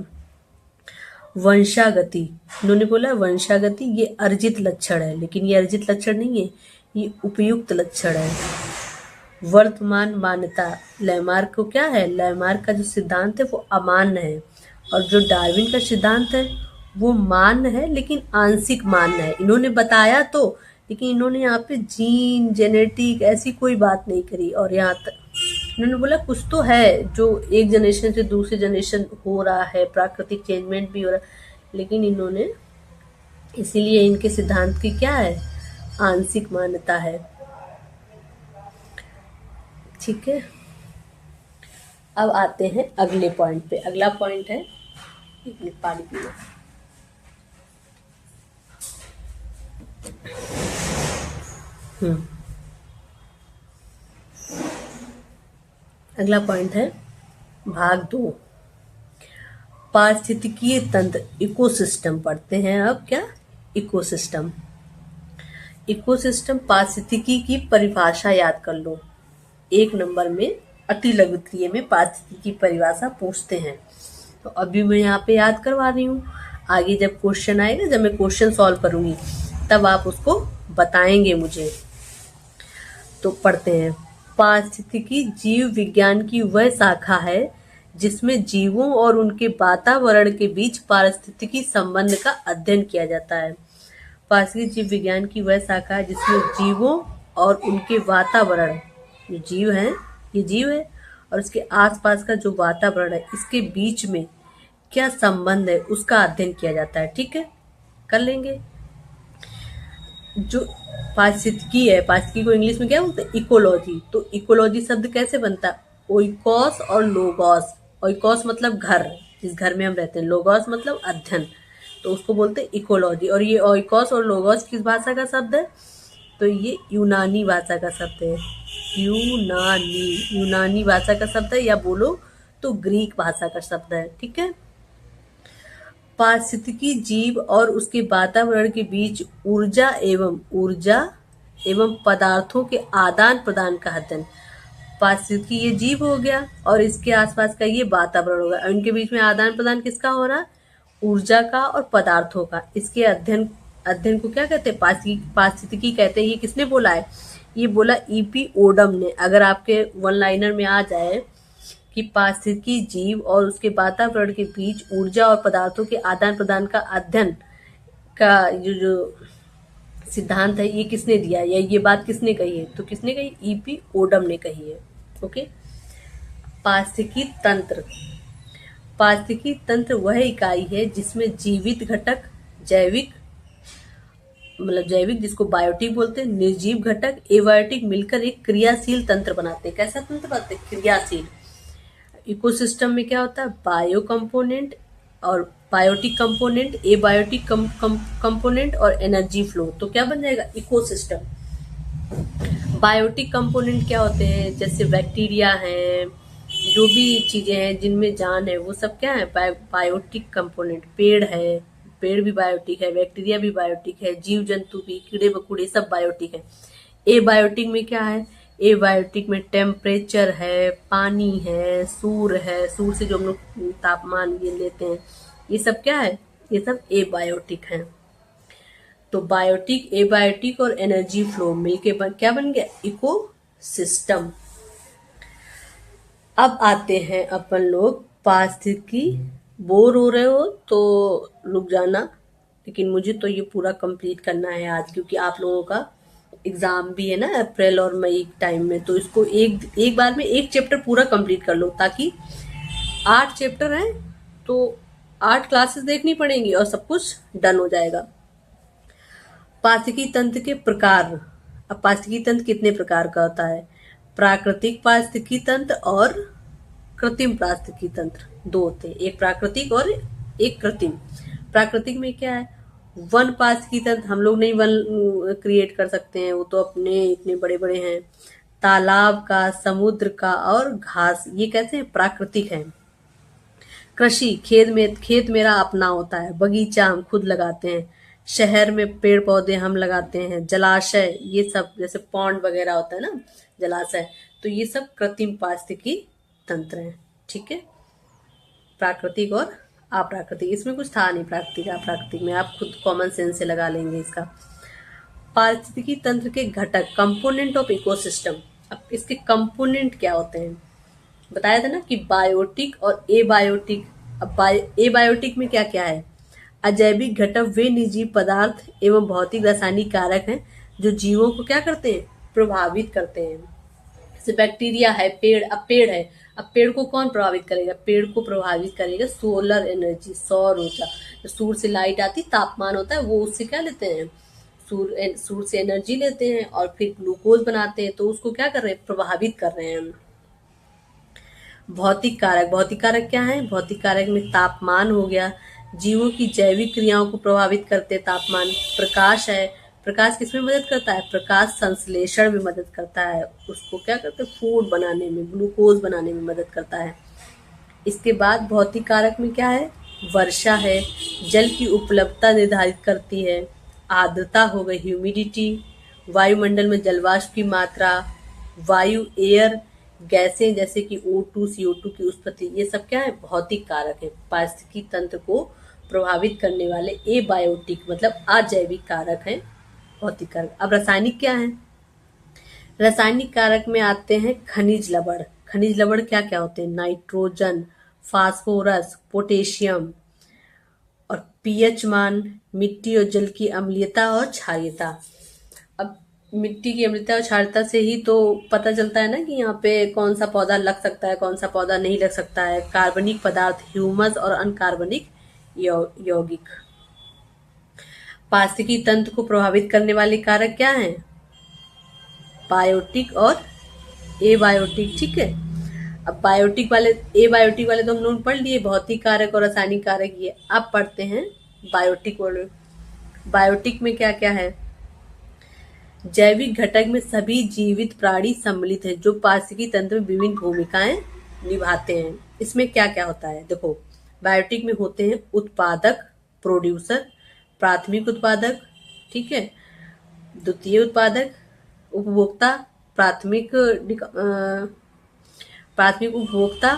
वंशागति, इन्होंने बोला वंशागति ये अर्जित लक्षण है, लेकिन ये अर्जित लक्षण नहीं है, ये उपयुक्त लक्षण है। वर्तमान मान्यता, लैमार्क को क्या है? लैमार्क का जो सिद्धांत है वो अमान्य है, और जो डार्विन का सिद्धांत है वो मान्य है, लेकिन आंशिक मान्य है। इन्होंने बताया तो, लेकिन इन्होंने यहाँ पे जीन, जेनेटिक ऐसी कोई बात नहीं करी। और यहाँ तक इन्होंने बोला कुछ तो है जो एक जनरेशन से दूसरे जनरेशन हो रहा है, प्राकृतिक चेंजमेंट भी हो रहा है, लेकिन इन्होंने, इसीलिए इनके सिद्धांत की क्या है? आंशिक मान्यता है। ठीक है, अब आते हैं अगले पॉइंट पे। अगला पॉइंट है, एक मिनट पानी पीना। अगला पॉइंट है भाग 2, पारिस्थितिकीय तंत्र, इकोसिस्टम पढ़ते हैं। अब क्या? इकोसिस्टम। इकोसिस्टम पारिस्थितिकी की परिभाषा याद कर लो। 1 नंबर में अति लघुत्तरीय में पारिस्थितिकी की परिभाषा पूछते हैं, तो अभी मैं यहाँ पे याद करवा रही हूँ। आगे जब क्वेश्चन आएगा, जब मैं क्वेश्चन सॉल्व करूंगी, तब आप उसको बताएंगे मुझे। तो पढ़ते हैं। पारिस्थितिकी जीव विज्ञान की वह शाखा है जिसमें जीवों और उनके वातावरण के बीच पारिस्थितिकी संबंध का अध्ययन किया जाता है। पारिस्थितिकी जीव विज्ञान की वह शाखा है जिसमें जीवों और उनके वातावरण, ये जीव है और उसके आसपास का जो वातावरण है, इसके बीच में क्या संबंध है उसका अध्ययन किया जाता है। ठीक है, कर लेंगे। जो पारिस्थितिकी है, पारिस्थितिकी को इंग्लिश में क्या बोलते हैं? इकोलॉजी। तो इकोलॉजी शब्द कैसे बनता है? ओइकोस और लोगोस। ओइकोस मतलब घर, जिस घर में हम रहते हैं, लोगोस मतलब अध्ययन। तो तो उसको बोलते हैं इकोलॉजी। और ये ओइकोस और लोगोस किस भाषा का शब्द है? तो ये यूनानी भाषा का शब्द है। यूनानी भाषा का शब्द है, या बोलो तो ग्रीक भाषा का शब्द है। ठीक है। पारिस्थितिकी जीव और उसके वातावरण के बीच ऊर्जा एवं पदार्थों के आदान प्रदान का अध्ययन। पारिस्थितिकी ये जीव हो गया और इसके आसपास का ये वातावरण होगा, इनके बीच में आदान प्रदान किसका हो रहा है? ऊर्जा का और पदार्थों का। इसके अध्ययन को क्या कहते हैं? पारिस्थितिकी कहते हैं। ये किसने बोला है? ये बोला ईपी ओडम ने। अगर आपके वन लाइनर में आ जाए कि पारिस्थितिकी जीव और उसके वातावरण के बीच ऊर्जा और पदार्थों के आदान प्रदान का अध्ययन का जो सिद्धांत है, ये किसने दिया या ये बात किसने कही है? तो किसने कही? ईपी ओडम ने कही है। ओके। पारिस्थितिकी तंत्र। पारिस्थितिकी तंत्र वह इकाई है जिसमें जीवित घटक, जैविक जिसको बायोटिक बोलते हैं, निर्जीव घटक, एबायोटिक मिलकर एक क्रियाशील तंत्र बनाते हैं। कैसा तंत्र बनाते हैं? क्रियाशील। इकोसिस्टम में क्या होता है? बायो कंपोनेंट और बायोटिक कंपोनेंट, एबायोटिक कंपोनेंट और एनर्जी फ्लो। तो क्या बन जाएगा? इकोसिस्टम। बायोटिक कंपोनेंट क्या होते हैं? जैसे बैक्टीरिया हैं, जो भी चीजें हैं जिनमें जान है, वो सब क्या है? Biotic component. पेड़ भी बायोटिक है, बैक्टीरिया भी बायोटिक है, जीव जंतु भी, कीड़े मकोड़े सब बायोटिक है। एबायोटिक में क्या है? एबायोटिक में टेम्परेचर है, पानी है, सूर से जो हम लोग तापमान ये लेते हैं, ये सब क्या है? ये सब एबायोटिक है। तो बायोटिक, एबायोटिक और एनर्जी फ्लो मिलके क्या बन गया? इकोसिस्टम। अब आते हैं अपन लोग पारिस्थितिकी। बोर हो रहे हो तो रुक जाना, लेकिन मुझे तो ये पूरा कंप्लीट करना है आज, क्योंकि आप लोगों का एग्जाम भी है ना अप्रैल और मई टाइम में। तो इसको एक बार में एक चैप्टर पूरा कंप्लीट कर लो, ताकि 8 चैप्टर हैं तो 8 क्लासेस देखनी पड़ेंगी और सब कुछ डन हो जाएगा। पारिस्थितिकी तंत्र के प्रकार। अब पारिस्थितिकी तंत्र कितने प्रकार का होता है? प्राकृतिक पारिस्थितिकी तंत्र और कृत्रिम पारिस्थितिकी तंत्र, दो होते हैं, एक प्राकृतिक और एक कृत्रिम। प्राकृतिक में क्या है? वन पारिस्थितिकी तंत्र हम लोग नहीं वन क्रिएट कर सकते हैं, वो तो अपने इतने बड़े बड़े हैं। तालाब का, समुद्र का और घास, ये कैसे हैं? प्राकृतिक है। कृषि, खेत मेरा अपना होता है। बगीचा हम खुद लगाते हैं। शहर में पेड़ पौधे हम लगाते हैं। जलाशय, ये सब जैसे पॉन्ड वगैरह होता है ना, जलाशय, तो ये सब कृत्रिम पारिस्थितिकी तंत्र हैं। ठीक है। प्राकृतिक और अप्राकृतिक, इसमें कुछ था नहीं प्राकृतिक अप्राकृतिक में, आप खुद कॉमन सेंस से लगा लेंगे इसका। पारिस्थितिकी तंत्र के घटक, कंपोनेंट ऑफ इकोसिस्टम। अब इसके कंपोनेंट क्या होते हैं? बताया था ना कि बायोटिक और एबायोटिक। अब एबायोटिक में क्या क्या है? अजैविक घटक वे निर्जीव पदार्थ एवं भौतिक रासायनिक कारक हैं जो जीवों को क्या करते हैं? प्रभावित करते हैं। जैसे बैक्टीरिया है, पेड़ है। अब पेड़ को कौन प्रभावित करेगा? पेड़ को प्रभावित करेगा सोलर एनर्जी, सौर ऊर्जा। जो सूर्य से लाइट आती, तापमान होता है, वो उससे क्या लेते हैं? सूर्य से एनर्जी लेते हैं और फिर ग्लूकोज बनाते हैं, तो उसको क्या कर रहे हैं? प्रभावित कर रहे हैं। भौतिक कारक क्या है? भौतिक कारक में तापमान हो गया, जीवों की जैविक क्रियाओं को प्रभावित करते तापमान। प्रकाश है, प्रकाश किसमें मदद करता है? प्रकाश संश्लेषण में मदद करता है, उसको क्या करते हैं? फूड बनाने में, ग्लूकोज बनाने में मदद करता है। इसके बाद भौतिक कारक में क्या है? वर्षा है, जल की उपलब्धता निर्धारित करती है। आर्द्रता हो गई, ह्यूमिडिटी, वायुमंडल में जलवाष्प की मात्रा, वायु, एयर, गैसें जैसे कि O2, CO2 की उत्पत्ति, ये सब क्या है? भौतिक कारक है। पारिस्थितिकी तंत्र को प्रभावित करने वाले एबायोटिक मतलब अजैविक कारक हैं भौतिक कारक। अब रासायनिक क्या है? रासायनिक कारक में आते हैं खनिज लवण। खनिज लवण क्या क्या होते हैं? Nitrogen, phosphorus, potassium. और पीएच मान, मिट्टी और जल की अम्लीयता और क्षारीयता। अब मिट्टी की अम्लता और क्षारीयता से ही तो पता चलता है ना कि यहाँ पे कौन सा पौधा लग सकता है, कौन सा पौधा नहीं लग सकता है। कार्बनिक पदार्थ, ह्यूमस और अनकार्बनिक यौगिक। पारिस्थितिकी तंत्र को प्रभावित करने वाले कारक क्या हैं? बायोटिक और एबायोटिक। ठीक है। अब एबायोटिक वाले तो हम लोग पढ़ लिए, भौतिक कारक और रासायनिक कारक। ये अब पढ़ते हैं बायोटिक वर्ड। बायोटिक में क्या क्या है? जैविक घटक में सभी जीवित प्राणी सम्मिलित हैं जो पारिस्थितिकी तंत्र में विभिन्न भूमिकाएं निभाते हैं। इसमें क्या क्या होता है? देखो, बायोटिक में होते हैं उत्पादक, प्रोड्यूसर, प्राथमिक उत्पादक, ठीक है, द्वितीय उत्पादक, उपभोक्ता, प्राथमिक प्राथमिक उपभोक्ता,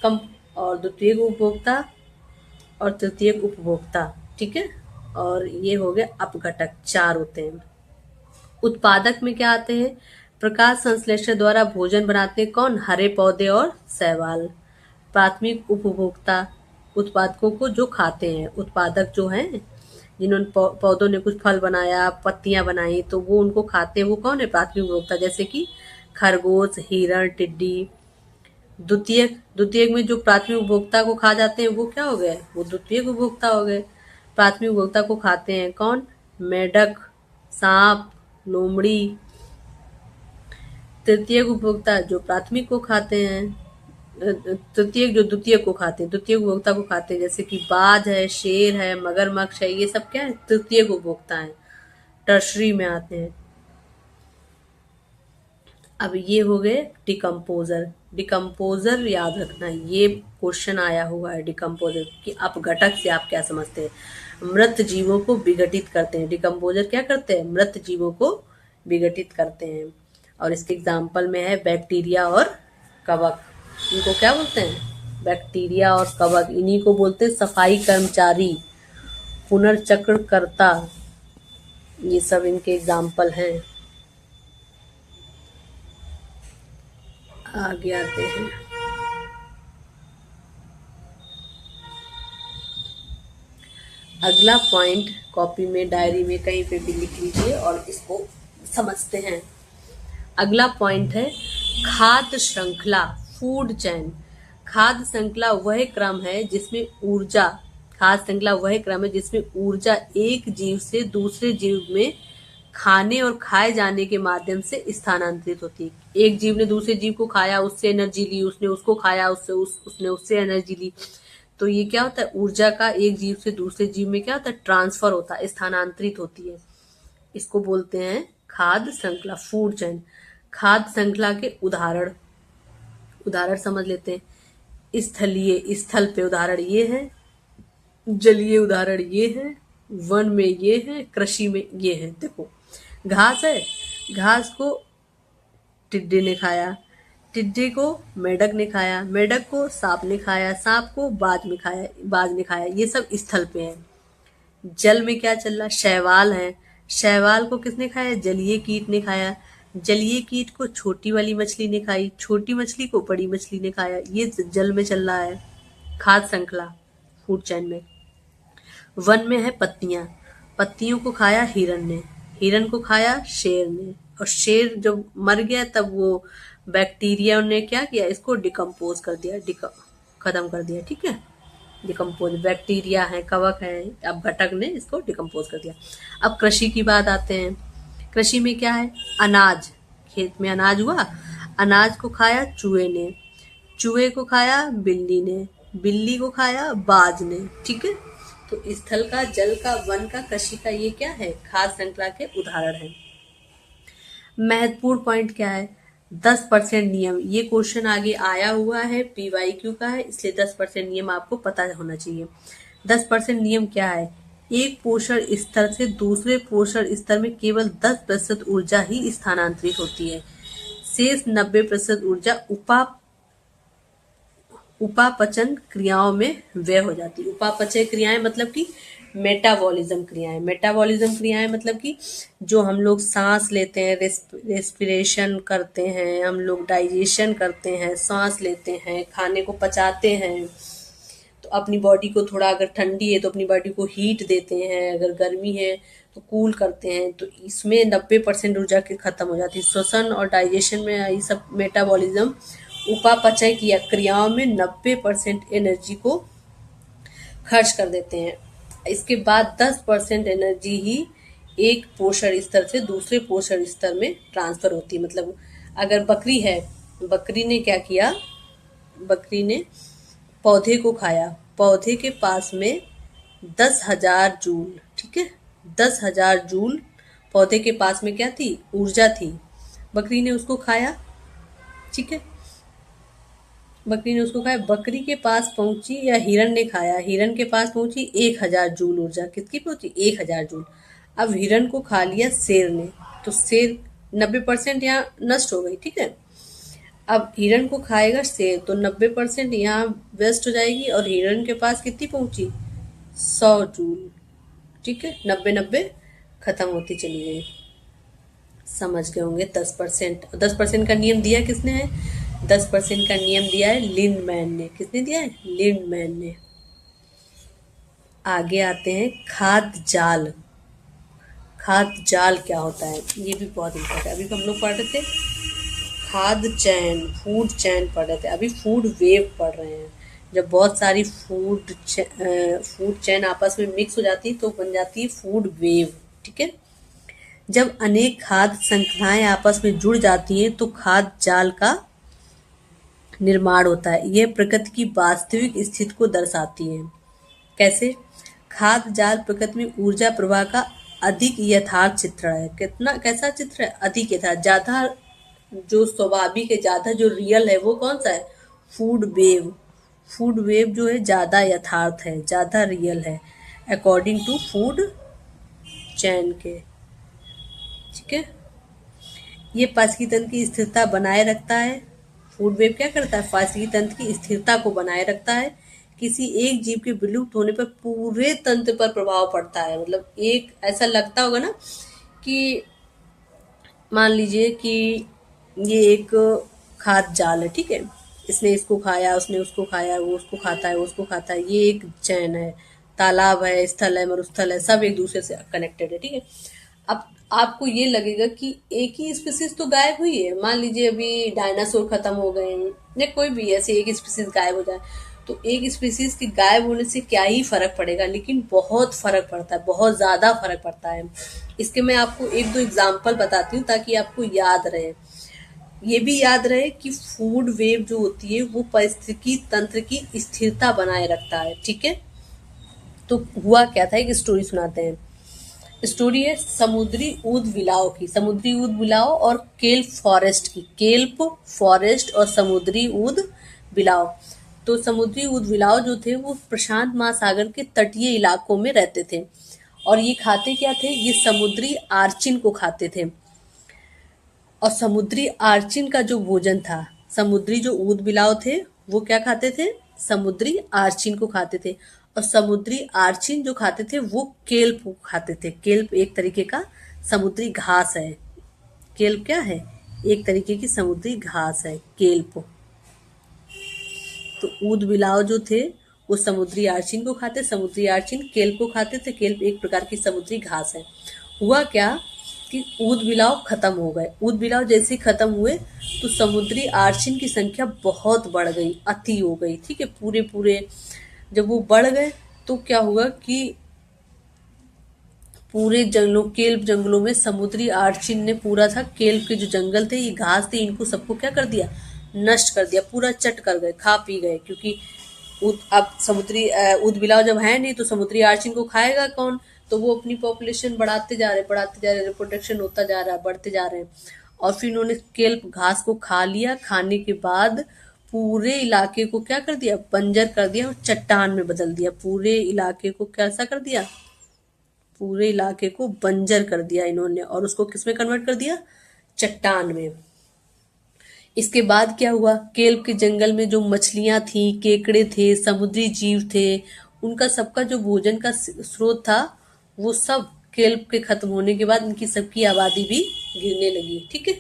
कम और द्वितीयक उपभोक्ता और तृतीयक उपभोक्ता, ठीक है। और ये हो गया अपघटक, 4 होते हैं। उत्पादक में क्या आते हैं? प्रकाश संश्लेषण द्वारा भोजन बनाते हैं कौन? हरे पौधे और शैवाल। प्राथमिक उपभोक्ता, उत्पादकों को जो खाते हैं। उत्पादक जो हैं, जिन्होंने पौधों ने कुछ फल बनाया, पत्तियां बनाई, तो वो उनको खाते हैं, वो कौन है? प्राथमिक उपभोक्ता, जैसे कि खरगोश, हिरण, टिड्डी। द्वितीयक, द्वितीयक में जो प्राथमिक उपभोक्ता को खा जाते हैं वो क्या हो गए? वो द्वितीयक उपभोक्ता हो गए। प्राथमिक उपभोक्ता को खाते हैं कौन? मेंढक, सांप, लोमड़ी। तृतीयक उपभोक्ता जो प्राथमिक को खाते हैं, तृतीयक जो द्वितीयक को खाते हैं, द्वितीयक उपभोक्ता को खाते हैं, जैसे कि बाज है, शेर है, मगरमच्छ है, ये सब क्या है? तृतीयक उपभोक्ता है, टर्शरी में आते हैं। अब ये हो गए डिकम्पोजर। डिकम्पोजर याद रखना, ये क्वेश्चन आया हुआ है डिकम्पोजर कि अपघटक से आप क्या समझते हैं? मृत जीवों को विघटित करते हैं। डिकम्पोजर क्या करते हैं? मृत जीवों को विघटित करते हैं। और इसके एग्जाम्पल में है बैक्टीरिया और कवक। इनको क्या बोलते हैं? बैक्टीरिया और कवक। इन्हीं को बोलते हैं सफाई कर्मचारी, पुनर्चक्रणकर्ता। ये सब इनके एग्जाम्पल हैं। आगे आते हैं। अगला पॉइंट कॉपी में, डायरी में, कहीं पे भी लिख लीजिए और इसको समझते हैं। अगला पॉइंट है खाद्य श्रृंखला, फूड चेन। खाद्य श्रृंखला वह क्रम है जिसमें ऊर्जा, खाद्य श्रृंखला वह क्रम है जिसमें ऊर्जा एक जीव से दूसरे जीव में खाने और खाए जाने के माध्यम से स्थानांतरित होती है। एक जीव ने दूसरे जीव को खाया, उससे एनर्जी ली, उसने उसको खाया, उसने उससे एनर्जी ली। तो ये क्या होता है? ऊर्जा का एक जीव से दूसरे जीव में क्या होता है? ट्रांसफर होता है, स्थानांतरित होती है। इसको बोलते हैं खाद्य श्रृंखला, फूड चेन। खाद्य श्रृंखला के उदाहरण समझ लेते हैं। स्थलीय, स्थल पे उदाहरण ये है, जलीय उदाहरण ये है, वन में ये है, कृषि में ये है। देखो, घास है, घास को टिड्डे ने खाया, टिड्डे को मेढक ने खाया, मेढक को सांप ने खाया, सांप को बाज ने खाया। ये सब स्थल पे है। जल में क्या चल रहा? शैवाल है, शैवाल को किसने खाया? जलीय कीट ने खाया, जलीय कीट को छोटी वाली मछली ने खाई, छोटी मछली को बड़ी मछली ने खाया। ये जल में चल रहा है खाद्य श्रृंखला, फूड चेन में। वन में है पत्तियां, पत्तियों को खाया हिरण ने, हिरण को खाया शेर ने, और शेर जब मर गया तब वो बैक्टीरिया ने क्या किया? इसको डिकम्पोज कर दिया, खत्म कर दिया, ठीक है। डिकम्पोज, बैक्टीरिया है, कवक है, अब घटक ने इसको डिकम्पोज कर दिया। अब कृषि की बात आते हैं। कृषि में क्या है? अनाज, खेत में अनाज हुआ, अनाज को खाया चूहे ने, चूहे को खाया बिल्ली ने, बिल्ली को खाया बाज ने, ठीक है। तो स्थल का, जल का, वन का, कृषि का, ये क्या है? खाद्य श्रृंखला के उदाहरण है। महत्वपूर्ण पॉइंट क्या है? 10% नियम। ये क्वेश्चन आगे आया हुआ है, PYQ का है, इसलिए 10% नियम आपको पता होना चाहिए। 10% नियम क्या है? एक पोषण स्तर से दूसरे पोषण स्तर में केवल 10% ऊर्जा ही स्थानांतरित होती है। शेष 90% ऊर्जा उपापचन क्रियाओं में व्यय हो जाती है। उपापचय क्रियाएं मतलब कि मेटाबॉलिज्म क्रियाएं। मेटाबॉलिज्म क्रियाएं मतलब कि जो हम लोग सांस लेते हैं, रेस्पिरेशन करते हैं, हम लोग डाइजेशन करते हैं, सांस लेते हैं, खाने को पचाते हैं, तो अपनी बॉडी को थोड़ा, अगर ठंडी है तो अपनी बॉडी को हीट देते हैं, अगर गर्मी है तो कूल करते हैं। तो इसमें 90% ऊर्जा की खत्म हो जाती है। श्वसन और डाइजेशन में ये सब मेटाबॉलिज्म, उपापचय की क्रियाओं में 90% एनर्जी को खर्च कर देते हैं। इसके बाद 10% एनर्जी ही एक पोषण स्तर से दूसरे पोषण स्तर में ट्रांसफर होती है। मतलब अगर बकरी है, बकरी ने क्या किया? बकरी ने पौधे को खाया, पौधे के पास में 10,000 जूल, ठीक है, 10,000 जूल पौधे के पास में क्या थी, ऊर्जा थी। बकरी ने उसको खाया, ठीक है, बकरी ने उसको खाया, बकरी के पास पहुंची या हिरण ने खाया, हिरण के पास पहुंची 1,000 जूल ऊर्जा, किसकी पहुंची, 1,000 जूल। अब हिरण को खा लिया शेर ने, तो शेर 90% यहाँ नष्ट हो गई, ठीक है। अब हिरण को खाएगा शेर तो 90% यहाँ वेस्ट हो जाएगी, और हिरण के पास कितनी पहुंची, 100 जूल, ठीक है, 90-90 खत्म होती चली गई। समझ गए होंगे। 10%, 10% का नियम दिया किसने है, 10% का नियम दिया है लिंडमैन ने। किसने दिया है, लिंडमैन ने। आगे आते हैं खाद्य जाल। खाद्य जाल क्या होता है, ये भी बहुत इम्पोर्टेंट है। अभी तो हम लोग पढ़ रहे थे खाद्य चैन, फूड चैन पढ़ रहे थे, अभी फूड वेव पढ़ रहे हैं। जब बहुत सारी फूड चैन आपस में मिक्स हो जाती है तो बन जाती है फूड वेव, ठीक है। जब अनेक खाद्य श्रृंखलाएं आपस में जुड़ जाती हैं तो खाद्य जाल का निर्माण होता है। यह प्रकृति की वास्तविक स्थिति को दर्शाती है। कैसे, खाद्य जाल प्रकृति में ऊर्जा प्रवाह का अधिक यथार्थ चित्र है। कितना, कैसा चित्र है, अधिक यथार्थ, ज्यादा जो स्वाभाविक है, ज्यादा जो रियल है, वो कौन सा है, फूड वेव। फूड वेव जो है ज्यादा यथार्थ है, ज्यादा रियल है, अकॉर्डिंग टू फूड चैन के, ठीक है। ये पाचकी तंत्र की स्थिरता बनाए रखता है। फूड वेव क्या करता है, पाचकी तंत्र की स्थिरता को बनाए रखता है। किसी एक जीव के विलुप्त होने पर पूरे तंत्र पर प्रभाव पड़ता है। मतलब एक ऐसा लगता होगा ना कि मान लीजिए कि ये एक खाद्य जाल है, ठीक है, इसने इसको खाया, उसने उसको खाया, वो उसको खाता है, वो उसको खाता है, ये एक चैन है, तालाब है, स्थल है, मरुस्थल है, सब एक दूसरे से कनेक्टेड है, ठीक है। अब आपको ये लगेगा कि एक ही स्पीसीज तो गायब हुई है, मान लीजिए अभी डायनासोर खत्म हो गए या कोई भी ऐसे एक स्पीसीज गायब हो जाए, तो एक स्पीसीज के गायब होने से क्या ही फर्क पड़ेगा, लेकिन बहुत फर्क पड़ता है, बहुत ज्यादा फर्क पड़ता है। इसके मैं आपको एक दो एग्जाम्पल बताती हूँ ताकि आपको याद रहे। ये भी याद रहे कि फूड वेव जो होती है वो पारिस्थितिकी तंत्र की स्थिरता बनाए रखता है, ठीक है। तो हुआ क्या था, एक स्टोरी सुनाते हैं। स्टोरी है समुद्री ऊद बिलाव की, समुद्री ऊद बिलाव और केल्प फॉरेस्ट की, केल्प फॉरेस्ट और समुद्री ऊद बिलाव। तो समुद्री ऊद बिलाव जो थे वो प्रशांत महासागर के तटीय इलाकों में रहते थे, और ये खाते क्या थे, ये समुद्री आर्चिन को खाते थे। और समुद्री आर्चिन का जो भोजन था, समुद्री जो ऊद बिलाव थे वो क्या खाते थे, समुद्री आर्चिन को खाते थे। और समुद्री आर्चिन जो खाते थे वो केल्प को खाते थे। केल्प एक तरीके का समुद्री घास है। केल्प क्या है, एक तरीके की समुद्री घास है केल्प। तो ऊद बिलाव जो थे वो समुद्री आर्चिन को खाते, समुद्री आर्चिन केल्प को खाते थे। केल्प एक प्रकार की समुद्री घास है। हुआ क्या कि ऊद बिलाव खत्म हो गए। ऊद बिलाव जैसे ही खत्म हुए तो समुद्री आर्चिन की संख्या बहुत बढ़ गई, अति हो गई, ठीक है, पूरे पूरे जब वो बढ़ गए तो क्या हुआ कि पूरे जंगलों, केल्प जंगलों में समुद्री आर्चिन ने पूरा था, केल्प के जो जंगल थे, ये घास थे, इनको सबको क्या कर दिया, नष्ट कर दिया, पूरा चट कर गए, खा पी गए। क्योंकि अब समुद्री ऊद बिलाव जब है नहीं तो समुद्री आर्चिन को खाएगा कौन, तो वो अपनी पॉपुलेशन बढ़ाते जा रहे, बढ़ाते जा रहे, रिप्रोडक्शन होता जा रहा है, बढ़ते जा रहे हैं। और फिर इन्होंने केल्प घास को खा लिया, खाने के बाद पूरे इलाके को क्या कर दिया, बंजर कर दिया और चट्टान में बदल दिया। पूरे इलाके को कैसा कर दिया, पूरे इलाके को बंजर कर दिया इन्होंने, और उसको किसमें कन्वर्ट कर दिया, चट्टान में। इसके बाद क्या हुआ, केल्प के जंगल में जो मछलियां थी, केकड़े थे, समुद्री जीव थे, उनका सबका जो भोजन का स्रोत था वो सब केल्प के खत्म होने के बाद इनकी सबकी आबादी भी गिरने लगी, ठीक है।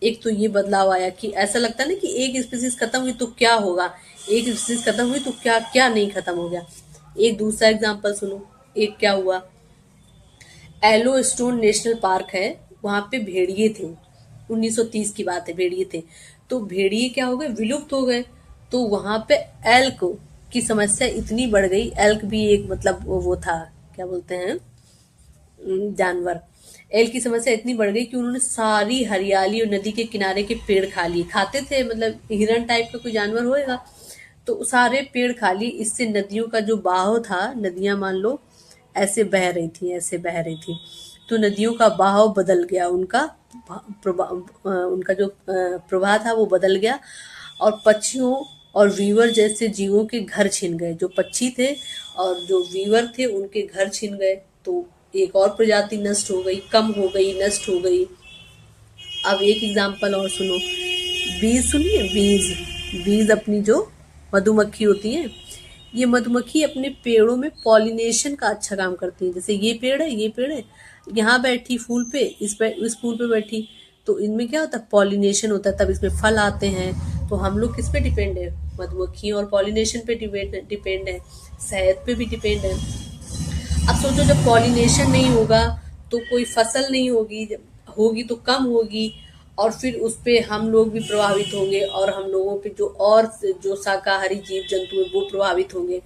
एक तो ये बदलाव आया कि ऐसा लगता है ना कि एक स्पीसीज खत्म हुई तो क्या होगा, एक स्पीसीज खत्म हुई तो क्या क्या नहीं खत्म हो गया। एक दूसरा एग्जांपल सुनो, एक क्या हुआ, एलो स्टोन नेशनल पार्क है, वहां पे भेड़िए थे, 1930 की बात है, भेड़िए थे। तो भेड़िए क्या हो गए, विलुप्त हो गए। तो वहां पे एल्क की समस्या इतनी बढ़ गई, एल्क भी एक मतलब वो था, क्या बोलते हैं, जानवर। एल्क की समस्या इतनी बढ़ गई कि उन्होंने सारी हरियाली और नदी के किनारे के पेड़ खा लिए, खाते थे, मतलब हिरन टाइप का कोई जानवर होएगा, तो सारे पेड़ खाली, इससे नदियों का जो बहाव था, नदियां मान लो ऐसे बह रही थी, ऐसे बह रही थी, तो नदियों का बहाव बदल गया, उनका उनका जो प्रवाह था वो बदल गया, और पक्षियों और वीवर जैसे जीवों के घर छिन गए। जो पक्षी थे और जो वीवर थे उनके घर छिन गए, तो एक और प्रजाति नष्ट हो गई, कम हो गई, नष्ट हो गई। अब एक एग्जाम्पल और सुनो, बीज सुनिए, बीज। बीज अपनी जो मधुमक्खी होती है, ये मधुमक्खी अपने पेड़ों में पॉलिनेशन का अच्छा काम करती है। जैसे ये पेड़ है, ये पेड़ है, यहाँ बैठी फूल पे, इस फूल पे बैठी, तो इनमें क्या होता है, पॉलिनेशन होता है, तब इसमें फल आते हैं। तो हम लोग किस पे डिपेंड है, मधुमक्खी और पॉलिनेशन पे डिपेंड है, शहद पे भी डिपेंड है। अब सोचो जब पॉलिनेशन नहीं होगा तो कोई फसल नहीं होगी, होगी तो कम होगी, और फिर उस पे हम लोग भी प्रभावित होंगे, और हम लोगों पे जो शाकाहारी जीव जंतु है वो प्रभावित होंगे।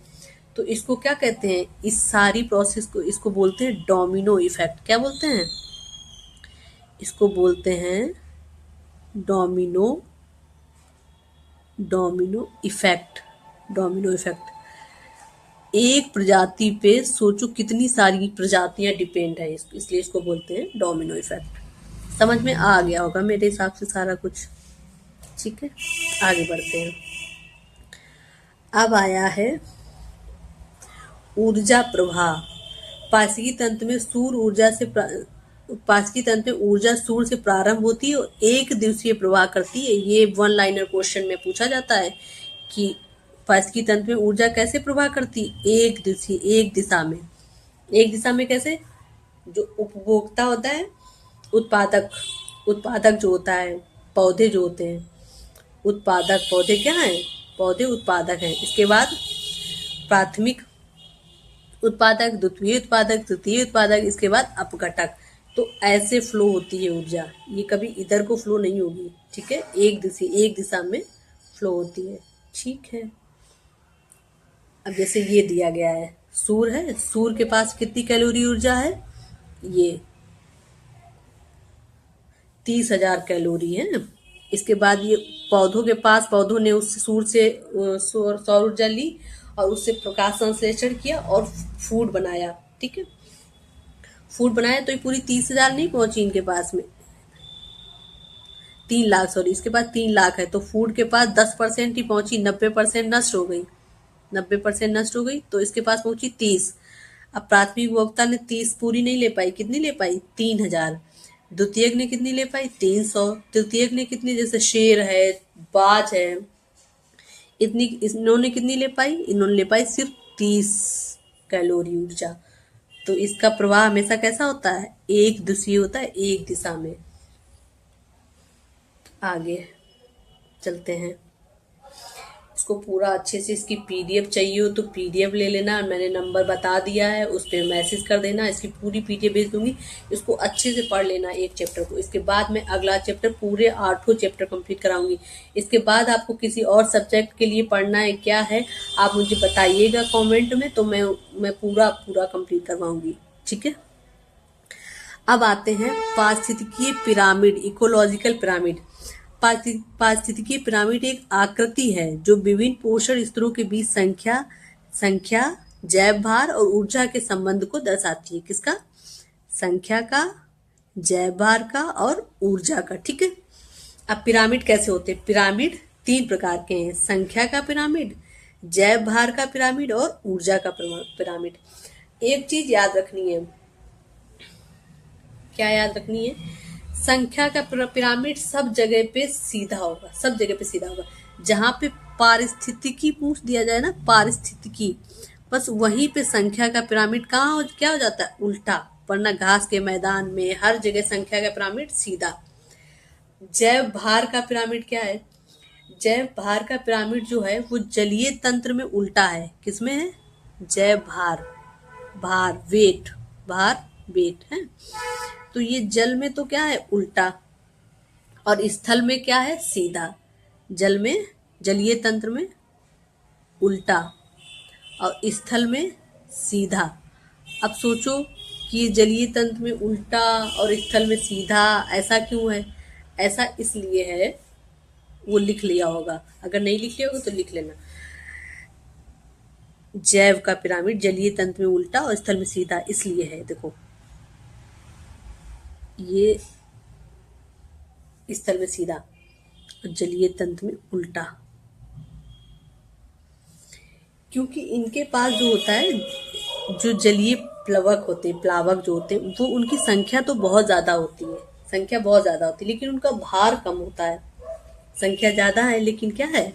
तो इसको क्या कहते हैं, इस सारी प्रोसेस को, इसको बोलते हैं डोमिनो इफेक्ट। क्या बोलते हैं, इसको बोलते हैं domino domino effect. Domino effect. एक प्रजाति पे सोचो कितनी सारी प्रजातियां डिपेंड है, इसलिए इसको बोलते हैं डोमिनो इफेक्ट। समझ में आ गया होगा मेरे हिसाब से सारा कुछ। ठीक है, आगे बढ़ते हैं। अब आया है ऊर्जा प्रवाह। पारस्परिक तंत्र में सूर्य ऊर्जा से पारस्परिक तंत्र में ऊर्जा सूर्य से प्रारंभ होती है और एक दिवसीय प्रवाह करती है। ये वन लाइनर क्वेश्चन में पूछा जाता है कि पारस्परिक तंत्र में ऊर्जा कैसे प्रवाह करती है, एक दिवसीय, एक दिशा में। एक दिशा में कैसे, जो उपभोक्ता होता है, उत्पादक, उत्पादक जो होता है, पौधे जो होते हैं, उत्पादक पौधे क्या हैं, पौधे उत्पादक हैं। इसके बाद प्राथमिक उत्पादक, द्वितीय उत्पादक, तृतीय उत्पादक, इसके बाद अपघटक। तो ऐसे फ्लो होती है ऊर्जा, ये कभी इधर को फ्लो नहीं होगी। ठीक है, एक दिशा में फ्लो होती है। ठीक है, अब जैसे ये दिया गया है, सूर्य है, सूर्य के पास कितनी कैलोरी ऊर्जा है, ये 30,000 कैलोरी है। इसके बाद ये पौधों के पास, पौधों ने उस सूर्य से सौर ऊर्जा ली और उससे प्रकाश संश्लेषण किया और फूड बनाया। ठीक है, फूड बनाया, तो ये पूरी 30,000 नहीं पहुंची इनके पास में, 3 लाख, सॉरी, इसके पास 3 लाख है, तो फूड के पास 10% ही पहुंची, 90% नष्ट हो गई, 90% नष्ट हो गई, तो इसके पास पहुंची 30। अब प्राथमिक उपभोक्ता ने 30 पूरी नहीं ले पाई, कितनी ले पाई, 3,000। द्वितीयक ने कितनी ले पाई, 300। तृतीयक ने कितनी, जैसे शेर है, बाज है, इतनी, इन्होंने कितनी ले पाई, इन्होंने ले पाई सिर्फ 30 कैलोरी ऊर्जा। तो इसका प्रवाह हमेशा कैसा होता है, एक दिशीय होता है, एक दिशा में। आगे चलते हैं, इसको पूरा अच्छे से, इसकी पीडीएफ चाहिए हो तो पीडीएफ ले लेना, मैंने नंबर बता दिया है, उस पर मैसेज कर देना, इसकी पूरी पीडीएफ भेज दूंगी। इसको अच्छे से पढ़ लेना एक चैप्टर को, इसके बाद मैं अगला चैप्टर, पूरे 8 चैप्टर कंप्लीट कराऊंगी। इसके बाद आपको किसी और सब्जेक्ट के लिए पढ़ना है, क्या है आप मुझे बताइएगा कॉमेंट में, तो मैं पूरा कंप्लीट करवाऊंगी। ठीक है, अब आते हैं पारिस्थितिकीय पिरामिड, इकोलॉजिकल पिरामिड। पारिस्थितिकीय पिरामिड एक आकृति है जो विभिन्न पोषण स्तरों के बीच संख्या, जैव भार और ऊर्जा के संबंध को दर्शाती है। किसका, संख्या का, जैव भार का और ऊर्जा का। ठीक है, अब पिरामिड कैसे होते हैं, पिरामिड 3 प्रकार के हैं, संख्या का पिरामिड, जैव भार का पिरामिड और ऊर्जा का पिरामिड। एक चीज याद रखनी है, क्या याद रखनी है, संख्या का पिरामिड सब जगह पे सीधा होगा, सब जगह पे सीधा होगा। जहां पे पारिस्थितिकी पूछ दिया जाए ना, पारिस्थितिकी, बस वहीं पे संख्या का पिरामिड क्या हो जाता है, उल्टा। वरना घास के मैदान में हर जगह संख्या का पिरामिड सीधा। जैव भार का पिरामिड क्या है, जैव भार का पिरामिड जो है वो जलीय तंत्र में उल्टा है। किसमें है, जैव भार, भार वेट, भार वेट है, तो ये जल में तो क्या है, उल्टा, और स्थल में क्या है, सीधा। जल में, जलीय तंत्र में उल्टा और स्थल में सीधा। अब सोचो कि ये जलीय तंत्र में उल्टा और स्थल में सीधा, ऐसा क्यों है, ऐसा इसलिए है, वो लिख लिया होगा, अगर नहीं लिख लिया होगा तो लिख लेना। जैव का पिरामिड जलीय तंत्र में उल्टा और स्थल में सीधा इसलिए है। देखो ये स्थल में सीधा और जलीय तंत्र में उल्टा, क्योंकि इनके पास जो होता है, जो जलीय प्लवक होते हैं, प्लावक जो होते हैं, वो उनकी संख्या तो बहुत ज्यादा होती है, संख्या बहुत ज्यादा होती है, लेकिन उनका भार कम होता है। संख्या ज्यादा है लेकिन क्या है,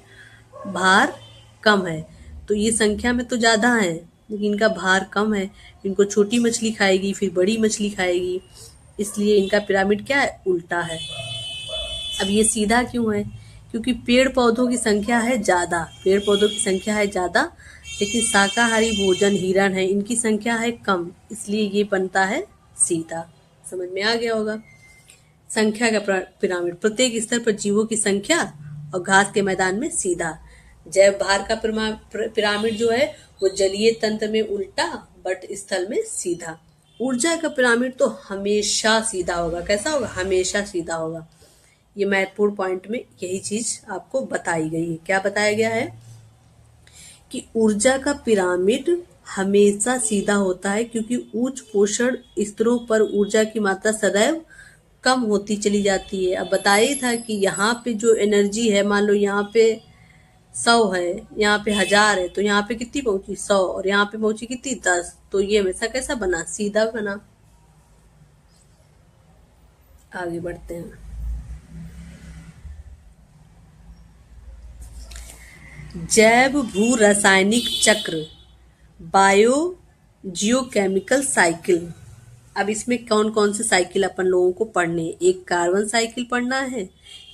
भार कम है। तो ये संख्या में तो ज्यादा है लेकिन इनका भार कम है। इनको छोटी मछली खाएगी फिर बड़ी मछली खाएगी, इसलिए इनका पिरामिड क्या है, उल्टा है। अब ये सीधा क्यों है, क्योंकि पेड़ पौधों की संख्या है ज्यादा, पेड़ पौधों की संख्या है ज्यादा, लेकिन शाकाहारी भोजन हिरण है इनकी संख्या है कम, इसलिए ये बनता है सीधा। समझ में आ गया होगा। संख्या का पिरामिड, प्रत्येक स्तर पर जीवों की संख्या और घास के मैदान में सीधा। जैव भार का पिरामिड जो है वो जलीय तंत्र में उल्टा बट स्थल में सीधा। ऊर्जा का पिरामिड तो हमेशा सीधा होगा। कैसा होगा, हमेशा सीधा होगा। ये महत्वपूर्ण पॉइंट में यही चीज आपको बताई गई है। क्या बताया गया है कि ऊर्जा का पिरामिड हमेशा सीधा होता है, क्योंकि उच्च पोषण स्तरों पर ऊर्जा की मात्रा सदैव कम होती चली जाती है। अब बताया था कि यहाँ पे जो एनर्जी है, मान लो यहाँ पे 100 है, यहाँ पे 1000 है, तो यहाँ पे कितनी पहुंची 100, और यहाँ पे पहुंची कितनी 10, तो ये हमेशा कैसा बना, सीधा बना। आगे बढ़ते हैं। जैव भू रासायनिक चक्र, बायो जियोकेमिकल साइकिल। अब इसमें कौन कौन से साइकिल अपन लोगों को पढ़ने हैं, एक कार्बन साइकिल पढ़ना है,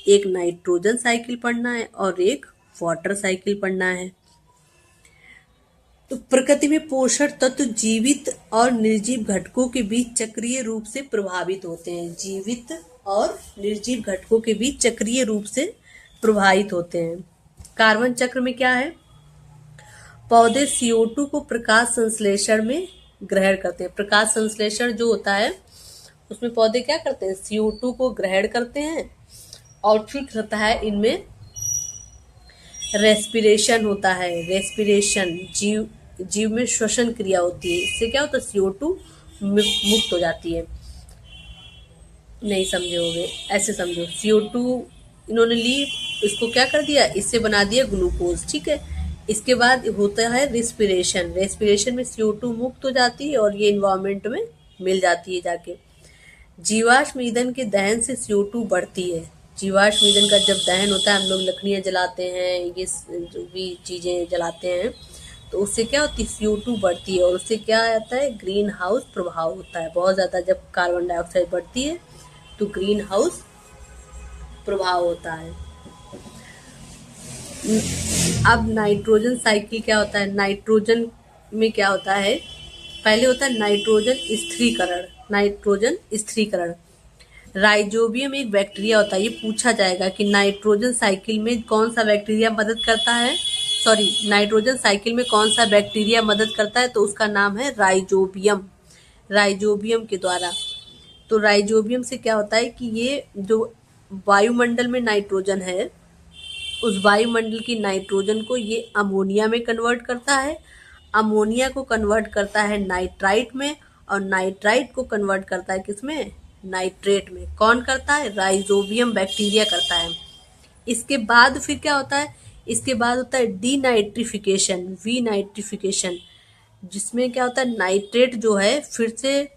एक नाइट्रोजन साइकिल पढ़ना है और एक वाटर साइकिल पढ़ना है। तो प्रकृति में पोषण तत्व जीवित और निर्जीव घटकों के बीच चक्रीय रूप से प्रभावित होते हैं। जीवित और निर्जीव घटकों के बीच चक्रीय रूप से प्रभावित होते हैं। कार्बन चक्र में क्या है, पौधे CO2 को प्रकाश संश्लेषण में ग्रहण करते हैं। प्रकाश संश्लेषण जो होता है उसमें पौधे क्या करते हैं, CO2 को ग्रहण करते हैं और फिर होता है इनमें रेस्पिरेशन होता है। रेस्पिरेशन जीव में श्वसन क्रिया होती है, इससे क्या होता है, CO2 मुक्त हो जाती है। नहीं समझे होगे, ऐसे समझो, CO2 इन्होंने ली, इसको क्या कर दिया, इससे बना दिया ग्लूकोज, ठीक है। इसके बाद होता है रेस्पिरेशन। रेस्पिरेशन में CO2 मुक्त हो जाती है और ये इन्वायरमेंट में मिल जाती है जाके। जीवाश्म ईंधन के दहन से CO2 बढ़ती है। जीवाश्म ईंधन का जब दहन होता है, हम लोग लकड़ियाँ जलाते हैं, ये जो भी चीज़ें जलाते हैं, तो उससे क्या होती है, CO2 बढ़ती है और उससे क्या आता है, ग्रीन हाउस प्रभाव होता है। बहुत ज़्यादा जब कार्बन डाइऑक्साइड बढ़ती है तो ग्रीन हाउस प्रभाव होता है। अब नाइट्रोजन साइकिल क्या होता है, नाइट्रोजन में क्या होता है, पहले होता है नाइट्रोजन स्थिरीकरण। नाइट्रोजन स्थिरीकरण, राइजोबियम एक बैक्टीरिया होता है। ये पूछा जाएगा कि नाइट्रोजन साइकिल में कौन सा बैक्टीरिया मदद करता है, नाइट्रोजन साइकिल में कौन सा बैक्टीरिया मदद करता है, तो उसका नाम है राइजोबियम। राइजोबियम के द्वारा। तो राइजोबियम से क्या होता है कि ये जो वायुमंडल में नाइट्रोजन है, उस वायुमंडल की नाइट्रोजन को ये अमोनिया में कन्वर्ट करता है, अमोनिया को कन्वर्ट करता है नाइट्राइट में, और नाइट्राइट को कन्वर्ट करता है किसमें, नाइट्रेट में। कौन करता है, राइजोबियम बैक्टीरिया करता है। इसके बाद फिर क्या होता है, इसके बाद होता है डीनाइट्रिफिकेशन, वीनाइट्रिफिकेशन, जिसमें क्या होता है, नाइट्रेट जो है फिर से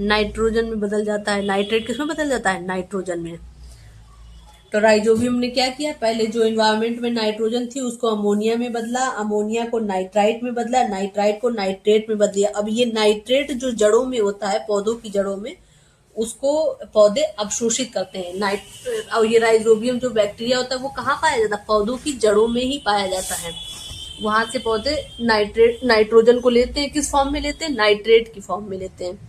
नाइट्रोजन में बदल जाता है। नाइट्रेट किसमें बदल जाता है, नाइट्रोजन में। तो राइजोबियम ने क्या किया, पहले जो एनवायरनमेंट में नाइट्रोजन थी उसको अमोनिया में बदला, अमोनिया को नाइट्राइट में बदला, नाइट्राइट को नाइट्रेट में बदलिया। अब ये नाइट्रेट जो जड़ों में होता है, पौधों की जड़ों में, उसको पौधे अवशोषित करते हैं। और ये राइजोबियम जो बैक्टीरिया होता है वो कहाँ पाया जाता है, पौधों की जड़ों में ही पाया जाता है। वहां से पौधे नाइट्रोजन को लेते हैं, किस फॉर्म में लेते हैं, नाइट्रेट की फॉर्म में लेते हैं,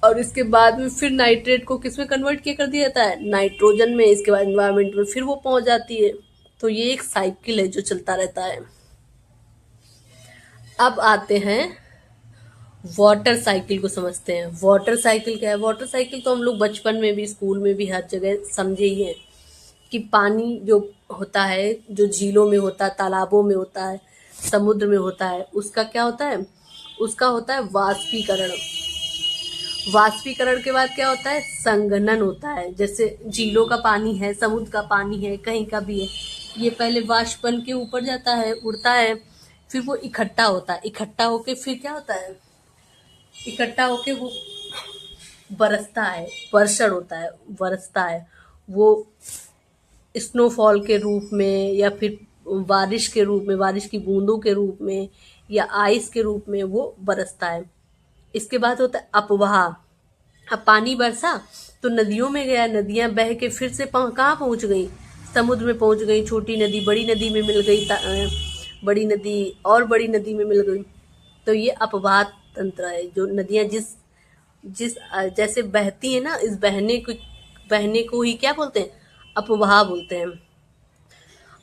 और इसके बाद में फिर नाइट्रेट को किस में कन्वर्ट किया कर दिया जाता है, नाइट्रोजन में। इसके बाद एनवायरनमेंट में फिर वो पहुंच जाती है। तो ये एक साइकिल है जो चलता रहता है। अब आते हैं वाटर साइकिल को समझते हैं। वाटर साइकिल क्या है, वाटर साइकिल तो हम लोग बचपन में भी, स्कूल में भी, हर जगह समझे ही हैं कि पानी जो होता है, जो झीलों में होता है, तालाबों में होता है, समुद्र में होता है उसका क्या होता है, उसका होता है वाष्पीकरण। वाष्पीकरण के बाद क्या होता है, संघनन होता है। जैसे झीलों का पानी है, समुद्र का पानी है, कहीं का भी है, ये पहले वाष्प बन के ऊपर जाता है, उड़ता है, फिर वो इकट्ठा होता है, इकट्ठा होके फिर क्या होता है, इकट्ठा होके वो बरसता है, वर्षण होता है, बरसता है, वो स्नोफॉल के रूप में या फिर बारिश के रूप में, बारिश की बूंदों के रूप में या आइस के रूप में वो बरसता है। इसके बाद होता है अपवाह। अब पानी बरसा तो नदियों में गया, नदियां बह के फिर से कहाँ पहुंच गई, समुद्र में पहुंच गई, छोटी नदी बड़ी नदी में मिल गई, बड़ी नदी और बड़ी नदी में मिल गई। तो ये अपवाह तंत्र है, जो नदियां जिस जिस जैसे बहती है ना, इस बहने को ही क्या बोलते हैं, अपवाह बोलते हैं।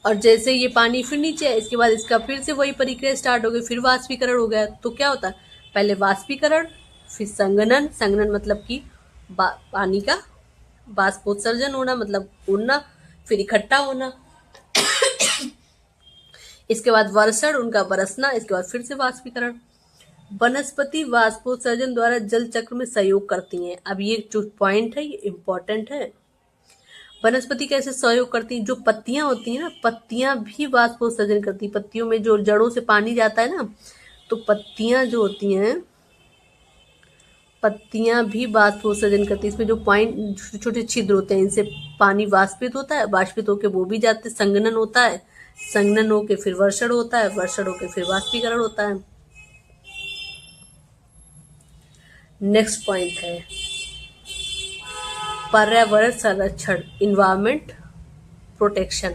और जैसे ये पानी फिर नीचे है, इसके बाद इसका फिर से वही प्रक्रिया स्टार्ट हो गई, फिर वाष्पीकरण हो गया। तो क्या होता है, पहले वाष्पीकरण, फिर संघनन, संघनन मतलब कि पानी का बाष्पोत्सर्जन होना, मतलब उड़ना, फिर इकट्ठा होना, इसके बाद वर्षण, उनका बरसना, इसके बाद फिर से वाष्पीकरण। वनस्पति वाष्पोत्सर्जन द्वारा जल चक्र में सहयोग करती हैं। अब ये जो पॉइंट है ये इम्पोर्टेंट है। वनस्पति कैसे सहयोग करती हैं, जो पत्तियां होती हैं ना, पत्तियां भी वाष्पोत्सर्जन करती हैं। पत्तियों में जो जड़ों से पानी जाता है ना, तो पत्तियां जो होती हैं, पत्तियां भी वाष्पोत्सर्जन करती हैं। इसमें जो पॉइंट छोटे छोटे छिद्र होते हैं, इनसे पानी वाष्पित होता है, वाष्पित होकर वो भी जाते, संघनन होता है, संघनन होकर फिर वर्षण होता है, वर्षण होकर फिर वाष्पीकरण होता है। नेक्स्ट पॉइंट है पर्यावरण संरक्षण, इन्वायरमेंट प्रोटेक्शन।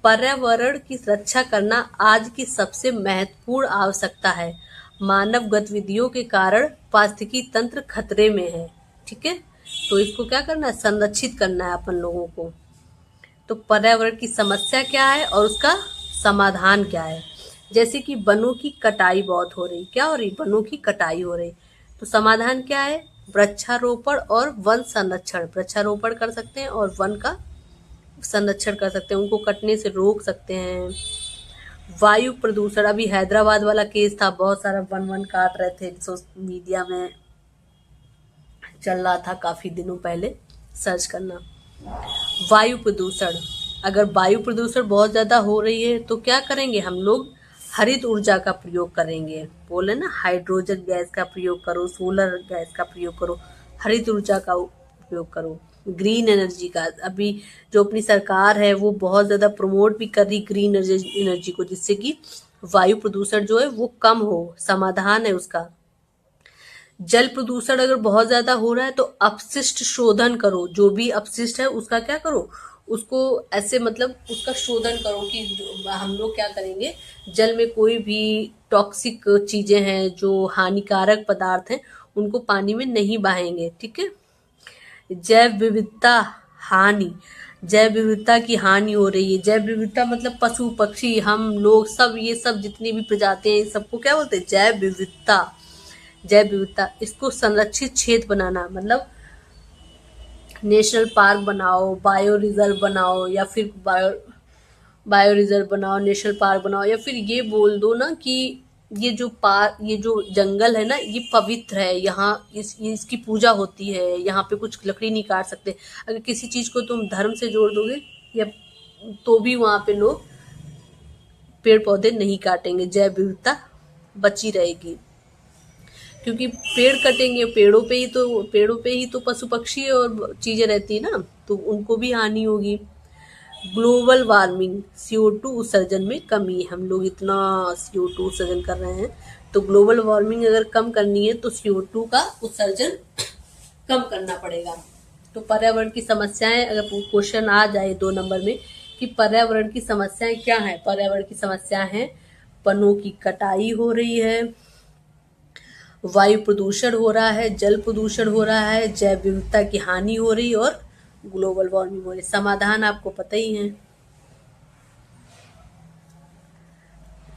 पर्यावरण की रक्षा करना आज की सबसे महत्वपूर्ण आवश्यकता है। मानव गतिविधियों के कारण पारिस्थितिकी तंत्र खतरे में है। ठीक है, तो इसको क्या करना है, संरक्षित करना है अपन लोगों को। तो पर्यावरण की समस्या क्या है और उसका समाधान क्या है। जैसे कि वनों की कटाई बहुत हो रही, क्या हो रही, वनों की कटाई हो रही। तो समाधान क्या है, वृक्षारोपण और वन संरक्षण। वृक्षारोपण कर सकते हैं और वन का संरक्षण कर सकते हैं, उनको कटने से रोक सकते हैं। वायु प्रदूषण, अभी हैदराबाद वाला केस था, बहुत सारा वन वन काट रहे थे, मीडिया में चल रहा था काफी दिनों पहले, सर्च करना। वायु प्रदूषण, अगर वायु प्रदूषण बहुत ज्यादा हो रही है तो क्या करेंगे हम लोग, हरित ऊर्जा का प्रयोग करेंगे। बोले ना, हाइड्रोजन गैस का प्रयोग करो, सोलर गैस का प्रयोग करो, हरित ऊर्जा का उपयोग करो, ग्रीन एनर्जी का। अभी जो अपनी सरकार है वो बहुत ज्यादा प्रमोट भी कर रही ग्रीन एनर्जी को, जिससे कि वायु प्रदूषण जो है वो कम हो, समाधान है उसका। जल प्रदूषण अगर बहुत ज्यादा हो रहा है तो अपशिष्ट शोधन करो, जो भी अपशिष्ट है उसका क्या करो, उसको ऐसे मतलब उसका शोधन करो कि हम लोग क्या करेंगे, जल में कोई भी टॉक्सिक चीजें हैं, जो हानिकारक पदार्थ हैं, उनको पानी में नहीं बहाएंगे। ठीक है। जैव विविधता हानि, जैव विविधता की हानि हो रही है। जैव विविधता मतलब पशु पक्षी, हम लोग सब, ये सब जितनी भी प्रजातियां हैं, सबको क्या बोलते हैं, जैव विविधता। जैव विविधता, इसको संरक्षित क्षेत्र बनाना, मतलब नेशनल पार्क बनाओ, बायो रिजर्व बनाओ, या फिर बायो रिजर्व बनाओ, नेशनल पार्क बनाओ, या फिर ये बोल दो ना कि ये जो जंगल है ना, ये पवित्र है, यहाँ इसकी पूजा होती है, यहाँ पे कुछ लकड़ी नहीं काट सकते। अगर किसी चीज को तुम धर्म से जोड़ दोगे या तो भी वहां पे लोग पेड़ पौधे नहीं काटेंगे, जैव विविधता बची रहेगी। क्योंकि पेड़ कटेंगे, पेड़ों पे ही तो पशु पक्षी और चीजें रहती है ना, तो उनको भी हानि होगी। ग्लोबल वार्मिंग, CO2 उत्सर्जन में कमी, हम लोग इतना CO2 उत्सर्जन कर रहे हैं, तो ग्लोबल वार्मिंग अगर कम करनी है तो CO2 का उत्सर्जन कम करना पड़ेगा। तो पर्यावरण की समस्याएं, अगर क्वेश्चन आ जाए 2 नंबर में कि पर्यावरण की समस्याएं क्या है, पर्यावरण की समस्या है, वनों की कटाई हो रही है, वायु प्रदूषण हो रहा है, जल प्रदूषण हो रहा है, जैव विविधता की हानि हो रही है और ग्लोबल वार्मिंग हो रही है। समाधान आपको पता ही है।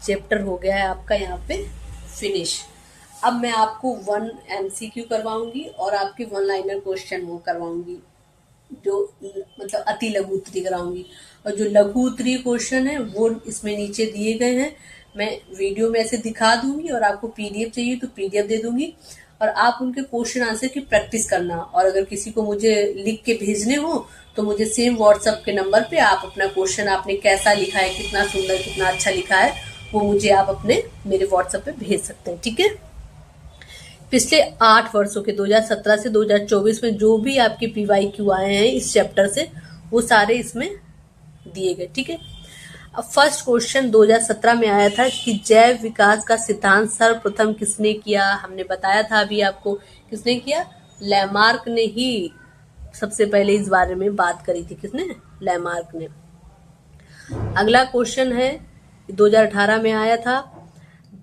चैप्टर हो गया है आपका यहाँ पे फिनिश। अब मैं आपको 1 MCQ करवाऊंगी और आपके 1 लाइनर क्वेश्चन वो करवाऊंगी, जो मतलब अति लघु उत्तरीय कराऊंगी। और जो लघु उत्तरीय क्वेश्चन है वो इसमें नीचे दिए गए हैं, मैं वीडियो में ऐसे दिखा दूंगी और आपको पीडीएफ चाहिए तो पीडीएफ दे दूंगी, और आप उनके क्वेश्चन आंसर की प्रैक्टिस करना। और अगर किसी को मुझे लिख के भेजने हो तो मुझे सेम व्हाट्सएप के नंबर पे आप अपना क्वेश्चन, आपने कैसा लिखा है, कितना सुंदर, कितना अच्छा लिखा है, वो मुझे आप अपने मेरे व्हाट्सएप पे भेज सकते हैं। ठीक है। पिछले 8 वर्षों के 2017 से 2024 में जो भी आपके PYQ आए हैं इस चैप्टर से, वो सारे इसमें दिए गए। ठीक है। अब फर्स्ट क्वेश्चन 2017 में आया था कि जैव विकास का सिद्धांत सर्वप्रथम किसने किया। हमने बताया था अभी आपको, किसने किया? लैमार्क ने ही सबसे पहले इस बारे में बात करी थी। किसने? लैमार्क ने। अगला क्वेश्चन है 2018 में आया था,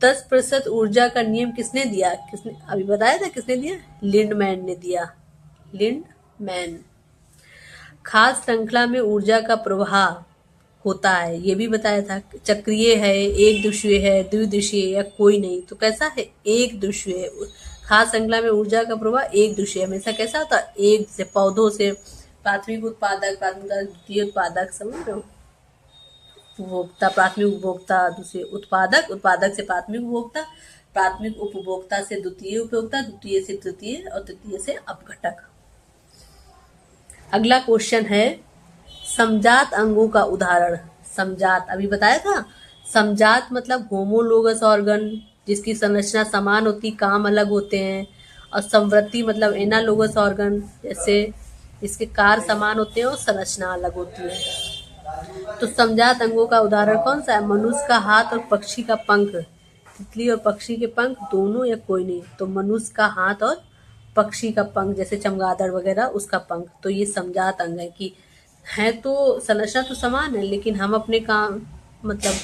10% ऊर्जा का नियम किसने दिया? किसने अभी बताया था, किसने दिया? लिंडमैन ने दिया। लिंडमैन। खाद्य श्रृंखला में ऊर्जा का प्रवाह होता है, ये भी बताया था। चक्रीय है, एक दिवसीय है, द्विदिशीय या कोई नहीं। तो कैसा है? एक दिवसीय। खाद्य श्रृंखला में ऊर्जा का प्रवाह एक दिवसीय हमेशा कैसा होता है? एक से पौधों से प्राथमिक उत्पादक, द्वितीय उत्पादक, समझ रहे हो? उपभोक्ता, प्राथमिक उपभोक्ता, दूसरे उत्पादक, उत्पादक से प्राथमिक उपभोक्ता, प्राथमिक उपभोक्ता से द्वितीय उपभोक्ता, द्वितीय से तृतीय और तृतीय से अपघटक। अगला क्वेश्चन है समजात अंगों का उदाहरण। समजात अभी बताया था। समजात मतलब होमोलोगस ऑर्गन, जिसकी संरचना समान होती, काम अलग होते हैं। और संवृत्ति मतलब एनालोगस ऑर्गन, जैसे इसके कार्य समान होते हैं और संरचना अलग होती है। तो समजात अंगों का उदाहरण कौन सा है? मनुष्य का हाथ और पक्षी का पंख। तितली और पक्षी के पंख दोनों या कोई नहीं? तो मनुष्य का हाथ और पक्षी का पंख, जैसे चमगादड़ वगैरह, उसका पंख। तो ये समजात अंग है कि है तो संरचना तो समान है, लेकिन हम अपने काम मतलब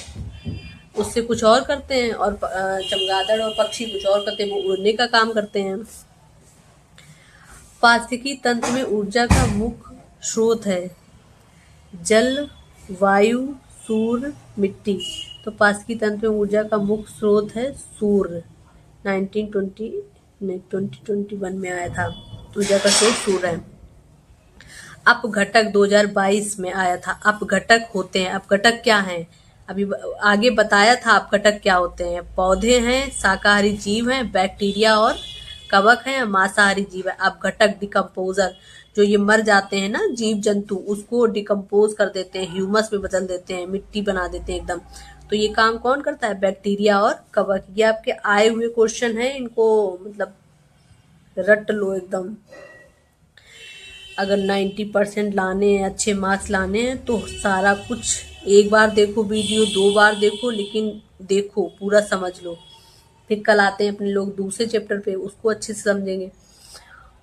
उससे कुछ और करते हैं, और चमगादड़ और पक्षी कुछ और करते हैं, वो उड़ने का काम करते हैं। पारिस्थितिकी तंत्र में ऊर्जा का मुख्य स्रोत है जल, वायु, सूर्य, मिट्टी। तो पारिस्थितिकी तंत्र में ऊर्जा का मुख्य स्रोत है सूर्य। 2021 में आया था। ऊर्जा का स्रोत सूर्य है। अपघटक 2022 में आया था। अपघटक होते हैं, अपघटक क्या हैं? अभी आगे बताया था अपघटक क्या होते हैं। पौधे हैं, शाकाहारी जीव हैं, बैक्टीरिया और कवक हैं, मांसाहारी जीव है। अपघटक डिकम्पोजर, जो ये मर जाते हैं ना जीव जंतु, उसको डिकम्पोज कर देते हैं, ह्यूमस में बदल देते हैं, मिट्टी बना देते हैं एकदम। तो ये काम कौन करता है? बैक्टीरिया और कवक। ये आपके आए हुए क्वेश्चन है, इनको मतलब रट लो एकदम। अगर 90% लाने हैं, अच्छे मार्क्स लाने हैं, तो सारा कुछ एक बार देखो वीडियो, 2 बार देखो, लेकिन देखो पूरा समझ लो। फिर कल आते हैं अपने लोग दूसरे चैप्टर पे, उसको अच्छे से समझेंगे।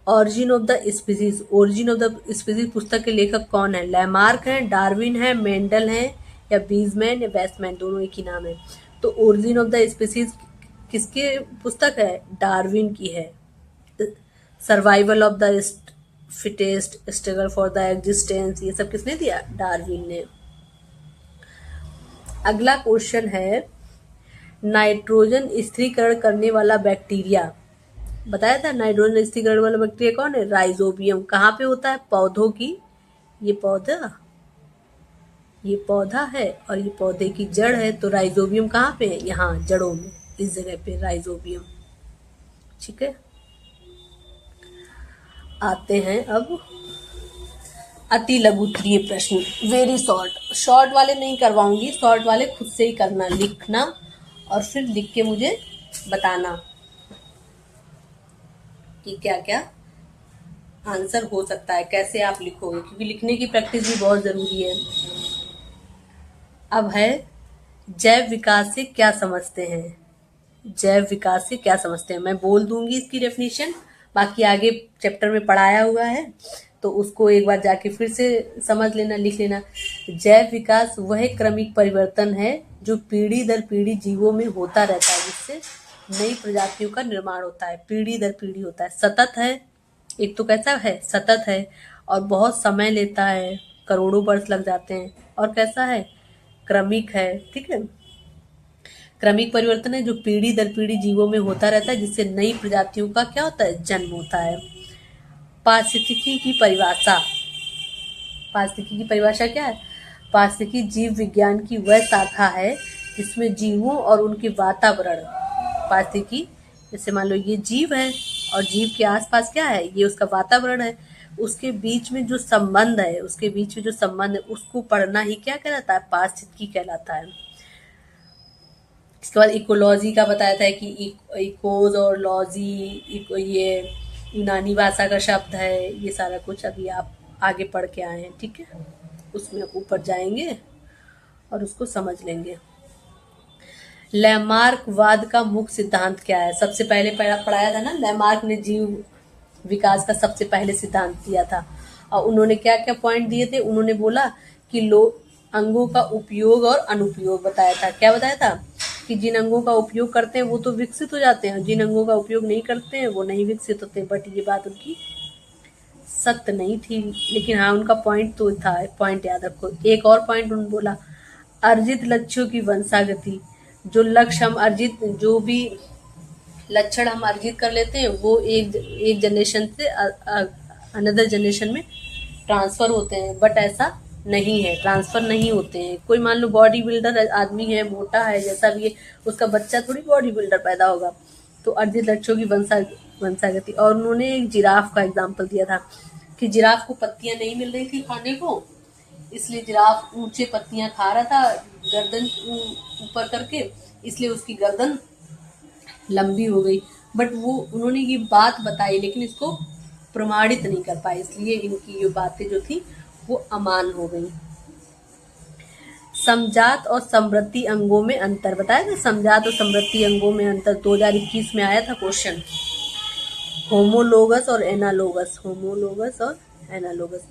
Origin of the species. Origin of the species पुस्तक के लेखक कौन है? लैमार्क है, डार्विन है, मेंडल है, या बीजमैन या वेस्टमैन, दोनों एक ही नाम है। तो ओरिजिन ऑफ द स्पीसीज किसके पुस्तक है? डार्विन की है। Survival of the fittest, struggle for the existence, ये सब किसने दिया? डार्विन ने। अगला क्वेश्चन है नाइट्रोजन स्थिरीकरण करने वाला बैक्टीरिया। बताया था नाइट्रोजन स्थिरीकरण वाला बैक्टीरिया कौन है? राइजोबियम। कहाँ पे होता है? पौधों की, ये पौधा है और ये पौधे की जड़ है। तो राइजोबियम कहाँ पे है? यहाँ जड़ों में, इस जगह पे राइजोबियम। ठीक है। आते हैं अब अति लघुत्तरीय प्रश्न, वेरी शॉर्ट वाले नहीं करवाऊंगी, शॉर्ट वाले खुद से ही करना, लिखना और फिर लिख के मुझे बताना कि क्या क्या आंसर हो सकता है, कैसे आप लिखोगे, क्योंकि लिखने की प्रैक्टिस भी बहुत जरूरी है। अब है जैव विकास से क्या समझते हैं। जैव विकास से क्या समझते हैं, मैं बोल दूंगी इसकी डेफिनेशन, बाकी आगे चैप्टर में पढ़ाया हुआ है, तो उसको एक बार जाके फिर से समझ लेना, लिख लेना। जैव विकास वह क्रमिक परिवर्तन है जो पीढ़ी दर पीढ़ी जीवों में होता रहता है, जिससे नई प्रजातियों का निर्माण होता है। पीढ़ी दर पीढ़ी होता है, सतत है। एक तो कैसा है? सतत है और बहुत समय लेता है, करोड़ों वर्ष लग जाते हैं। और कैसा है? क्रमिक है। ठीक है। क्रमिक परिवर्तन है जो पीढ़ी दर पीढ़ी जीवों में होता रहता है, जिससे नई प्रजातियों का क्या होता है? जन्म होता है। पारिस्थितिकी की परिभाषा। पारिस्थितिकी की परिभाषा क्या है? पारिस्थितिकी जीव विज्ञान की वह शाखा है इसमें जीवों और उनके वातावरण पारिस्थितिकी, जैसे मान लो ये जीव है और जीव के आसपास क्या है, ये उसका वातावरण है, उसके बीच में जो संबंध है, उसके बीच में जो संबंध है उसको पढ़ना ही क्या कहलाता है, पारिस्थितिकी कहलाता है। इसके बाद इकोलॉजी का बताया था कि इकोज और लॉजी, ये यूनानी भाषा का शब्द है। ये सारा कुछ अभी आप आगे पढ़ के आए हैं, ठीक है, उसमें ऊपर जाएंगे और उसको समझ लेंगे। लैमार्कवाद का मुख्य सिद्धांत क्या है? सबसे पहले पढ़ाया था ना, लैमार्क ने जीव विकास का सबसे पहले सिद्धांत दिया था। और उन्होंने क्या क्या पॉइंट दिए थे? उन्होंने बोला कि अंगों का उपयोग और अनुपयोग बताया था। क्या बताया था? कि जिन अंगों का उपयोग करते हैं वो तो विकसित हो जाते हैं, जिन अंगों का उपयोग नहीं करते हैं वो नहीं विकसित होते। बट ये बात उनकी सत्य नहीं थी, लेकिन हाँ उनका पॉइंट तो था, पॉइंट याद रखो। एक और पॉइंट उन्होंने बोला, अर्जित लक्ष्यों की वंशागति। जो लक्ष्य हम अर्जित, जो भी लक्षण हम अर्जित कर लेते हैं वो एक जनरेशन से अनदर जनरेशन में ट्रांसफर होते हैं। बट ऐसा नहीं है, ट्रांसफर नहीं होते हैं। कोई मान लो बॉडी बिल्डर आदमी है, मोटा है, जैसा भी है, उसका बच्चा थोड़ी बॉडी बिल्डर पैदा होगा। तो अर्जित लक्ष्यों की वंशागति। और उन्होंने एक जिराफ का एग्जाम्पल दिया था कि जिराफ को पत्तियां नहीं मिल रही थी खाने को, इसलिए जिराफ ऊंचे पत्तियां खा रहा था गर्दन ऊपर करके, इसलिए उसकी गर्दन लंबी हो गई। बट वो उन्होंने ये बात बताई लेकिन इसको प्रमाणित नहीं कर पाए, इसलिए इनकी ये बातें जो थी वो अमान हो गई। समजात और समृद्धि अंगों में अंतर बताया था। समजात और समृद्धि अंगों में अंतर 2021 में आया था क्वेश्चन। होमोलोगस और एनालोगस, होमोलोगस और एनालोगस।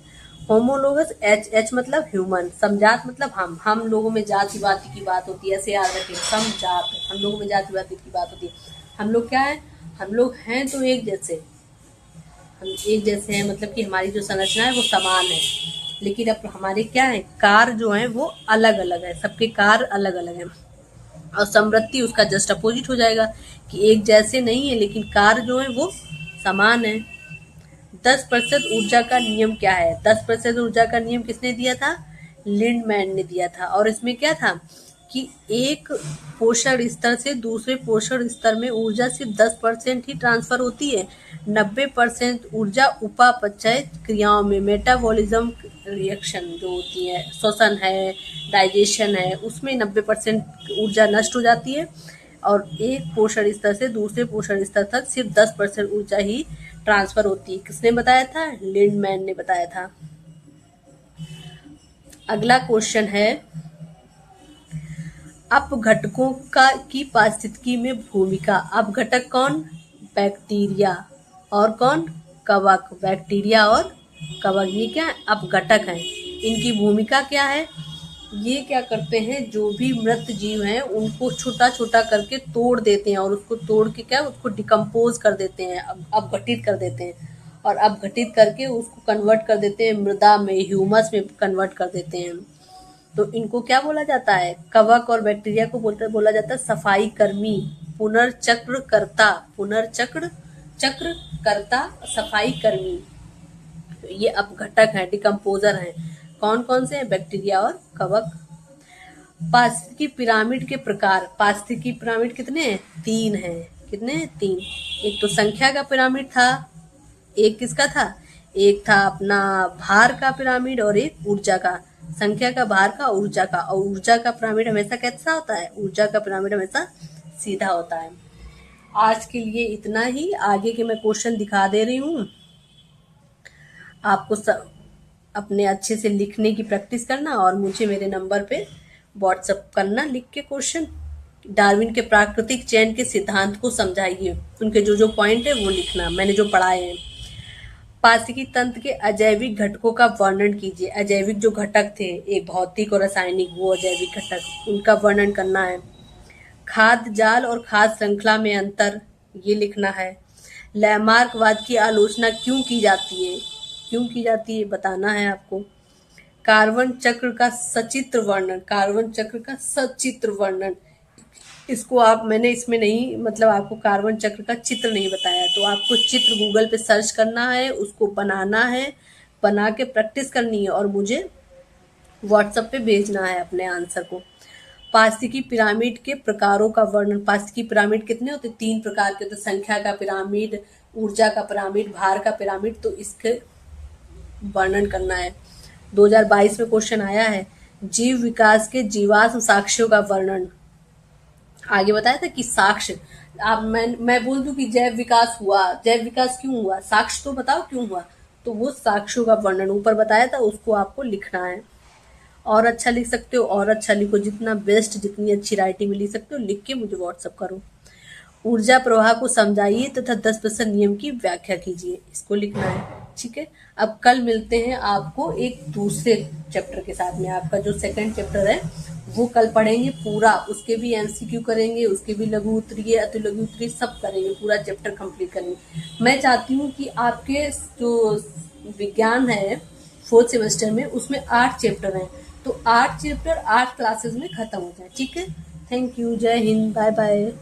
होमोलोगस एच मतलब ह्यूमन, समजात मतलब हम लोगों में जाति वाति की बात होती है, ऐसे याद रखें। समजात हम लोगों में जाति वाति की बात होती है। हम लोग क्या है, हम लोग हैं तो एक जैसे, हम एक जैसे हैं, मतलब कि हमारी जो संरचना है वो समान है, लेकिन अब हमारे क्या है, कार्य जो है वो अलग अलग है, सबके कार्य अलग अलग है। और समृद्धि उसका जस्ट अपोजिट हो जाएगा कि एक जैसे नहीं है लेकिन कार्य जो है वो समान है। 10% ऊर्जा का नियम क्या है? 10% ऊर्जा का नियम किसने दिया था? लिंडमैन ने दिया था। और इसमें क्या था कि एक पोषण स्तर से दूसरे पोषण स्तर में ऊर्जा सिर्फ 10% ही ट्रांसफर होती है। 90% ऊर्जा उपापचय क्रियाओं में, मेटाबॉलिज्म रिएक्शन जो होती है, श्वसन है, डाइजेशन है, उसमें 90% ऊर्जा नष्ट हो जाती है। और एक पोषण स्तर से दूसरे पोषण स्तर तक सिर्फ 10% ऊर्जा ही ट्रांसफर होती है। किसने बताया था? लिंडमैन ने बताया था। अगला क्वेश्चन है, अपघटकों की पारिस्थितिकी में भूमिका। अपघटक कौन? बैक्टीरिया। और कौन? कवक। बैक्टीरिया और कवक, ये क्या है? अपघटक हैं। इनकी भूमिका क्या है? ये क्या करते हैं, जो भी मृत जीव हैं उनको छोटा छोटा करके तोड़ देते हैं और उसको तोड़ के क्या, उसको डिकम्पोज कर देते हैं, अपघटित कर देते हैं। और अपघटित करके उसको कन्वर्ट कर देते हैं मृदा में, ह्यूमस में कन्वर्ट कर देते हैं। तो इनको क्या बोला जाता है? कवक और बैक्टीरिया को बोला जाता है सफाई कर्मी, पुनर्चक्र कर्ता, सफाई कर्मी। तो ये अपघटक है, डिकम्पोजर हैं। कौन कौन से हैं? बैक्टीरिया और कवक। पारिस्थितिकी पिरामिड के प्रकार। पारिस्थितिकी पिरामिड कितने हैं? 3 हैं। कितने हैं? 3। एक तो संख्या का पिरामिड था, एक किसका था? एक था अपना भार का पिरामिड और एक ऊर्जा का। संख्या का, भार का, ऊर्जा का। और ऊर्जा का पिरामिड हमेशा कैसा होता है? ऊर्जा का पिरामिड हमेशा सीधा होता है। आज के लिए इतना ही। आगे के मैं क्वेश्चन दिखा दे रही हूँ आपको। अपने अच्छे से लिखने की प्रैक्टिस करना और मुझे मेरे नंबर पे व्हाट्सएप करना लिख के क्वेश्चन। डार्विन के प्राकृतिक चयन के सिद्धांत को समझाइए, उनके जो जो पॉइंट है वो लिखना, मैंने जो पढ़ाए हैं। पारिस्थितिकी तंत्र के अजैविक घटकों का वर्णन कीजिए। अजैविक जो घटक थे, एक भौतिक और रासायनिक, वो अजैविक घटक, उनका वर्णन करना है। खाद्य जाल और खाद्य श्रृंखला में अंतर, ये लिखना है। लैमार्कवाद की आलोचना क्यों की जाती है? क्यों की जाती है बताना है आपको। कार्बन चक्र का सचित्र वर्णन, कार्बन चक्र का सचित्र वर्णन, इसको आप, मैंने इसमें नहीं, मतलब आपको कार्बन चक्र का चित्र नहीं बताया, तो आपको चित्र गूगल पे सर्च करना है, उसको बनाना है, बना के प्रैक्टिस करनी है और मुझे व्हाट्सएप पे भेजना है अपने आंसर को। पास्तिकी पिरामिड के प्रकारों का वर्णन। पास्तिकी पिरामिड कितने होते? 3 प्रकार के होते, संख्या का पिरामिड, ऊर्जा का पिरामिड, भार का पिरामिड। तो इसके वर्णन करना है। 2022 में क्वेश्चन आया है, जीव विकास के जीवाश्म साक्ष्यों का वर्णन। आगे बताया था कि साक्ष्य, आप मैं बोल दूं कि जैव विकास हुआ, जैव विकास क्यों हुआ, साक्ष्य तो बताओ क्यों हुआ, तो वो साक्ष्यों का वर्णन ऊपर बताया था, उसको आपको लिखना है। और अच्छा लिख सकते हो, और अच्छा लिखो, जितना बेस्ट, जितनी अच्छी राइटिंग में लिख सकते हो लिख के मुझे व्हाट्सअप करो। ऊर्जा प्रवाह को समझाइए तथा 10% नियम की व्याख्या कीजिए, इसको लिखना है। ठीक है, अब कल मिलते हैं आपको एक दूसरे चैप्टर के साथ में। आपका जो सेकंड चैप्टर है वो कल पढ़ेंगे पूरा, उसके भी एमसीक्यू करेंगे, उसके भी लघु उत्तरीय, अति लघु उत्तरीय सब करेंगे, पूरा चैप्टर कंप्लीट करेंगे। मैं चाहती हूँ कि आपके जो विज्ञान है 4th सेमेस्टर में, उसमें 8 चैप्टर हैं, तो 8 चैप्टर 8 क्लासेस में खत्म हो जाए। ठीक है, थैंक यू, जय हिंद, बाय बाय।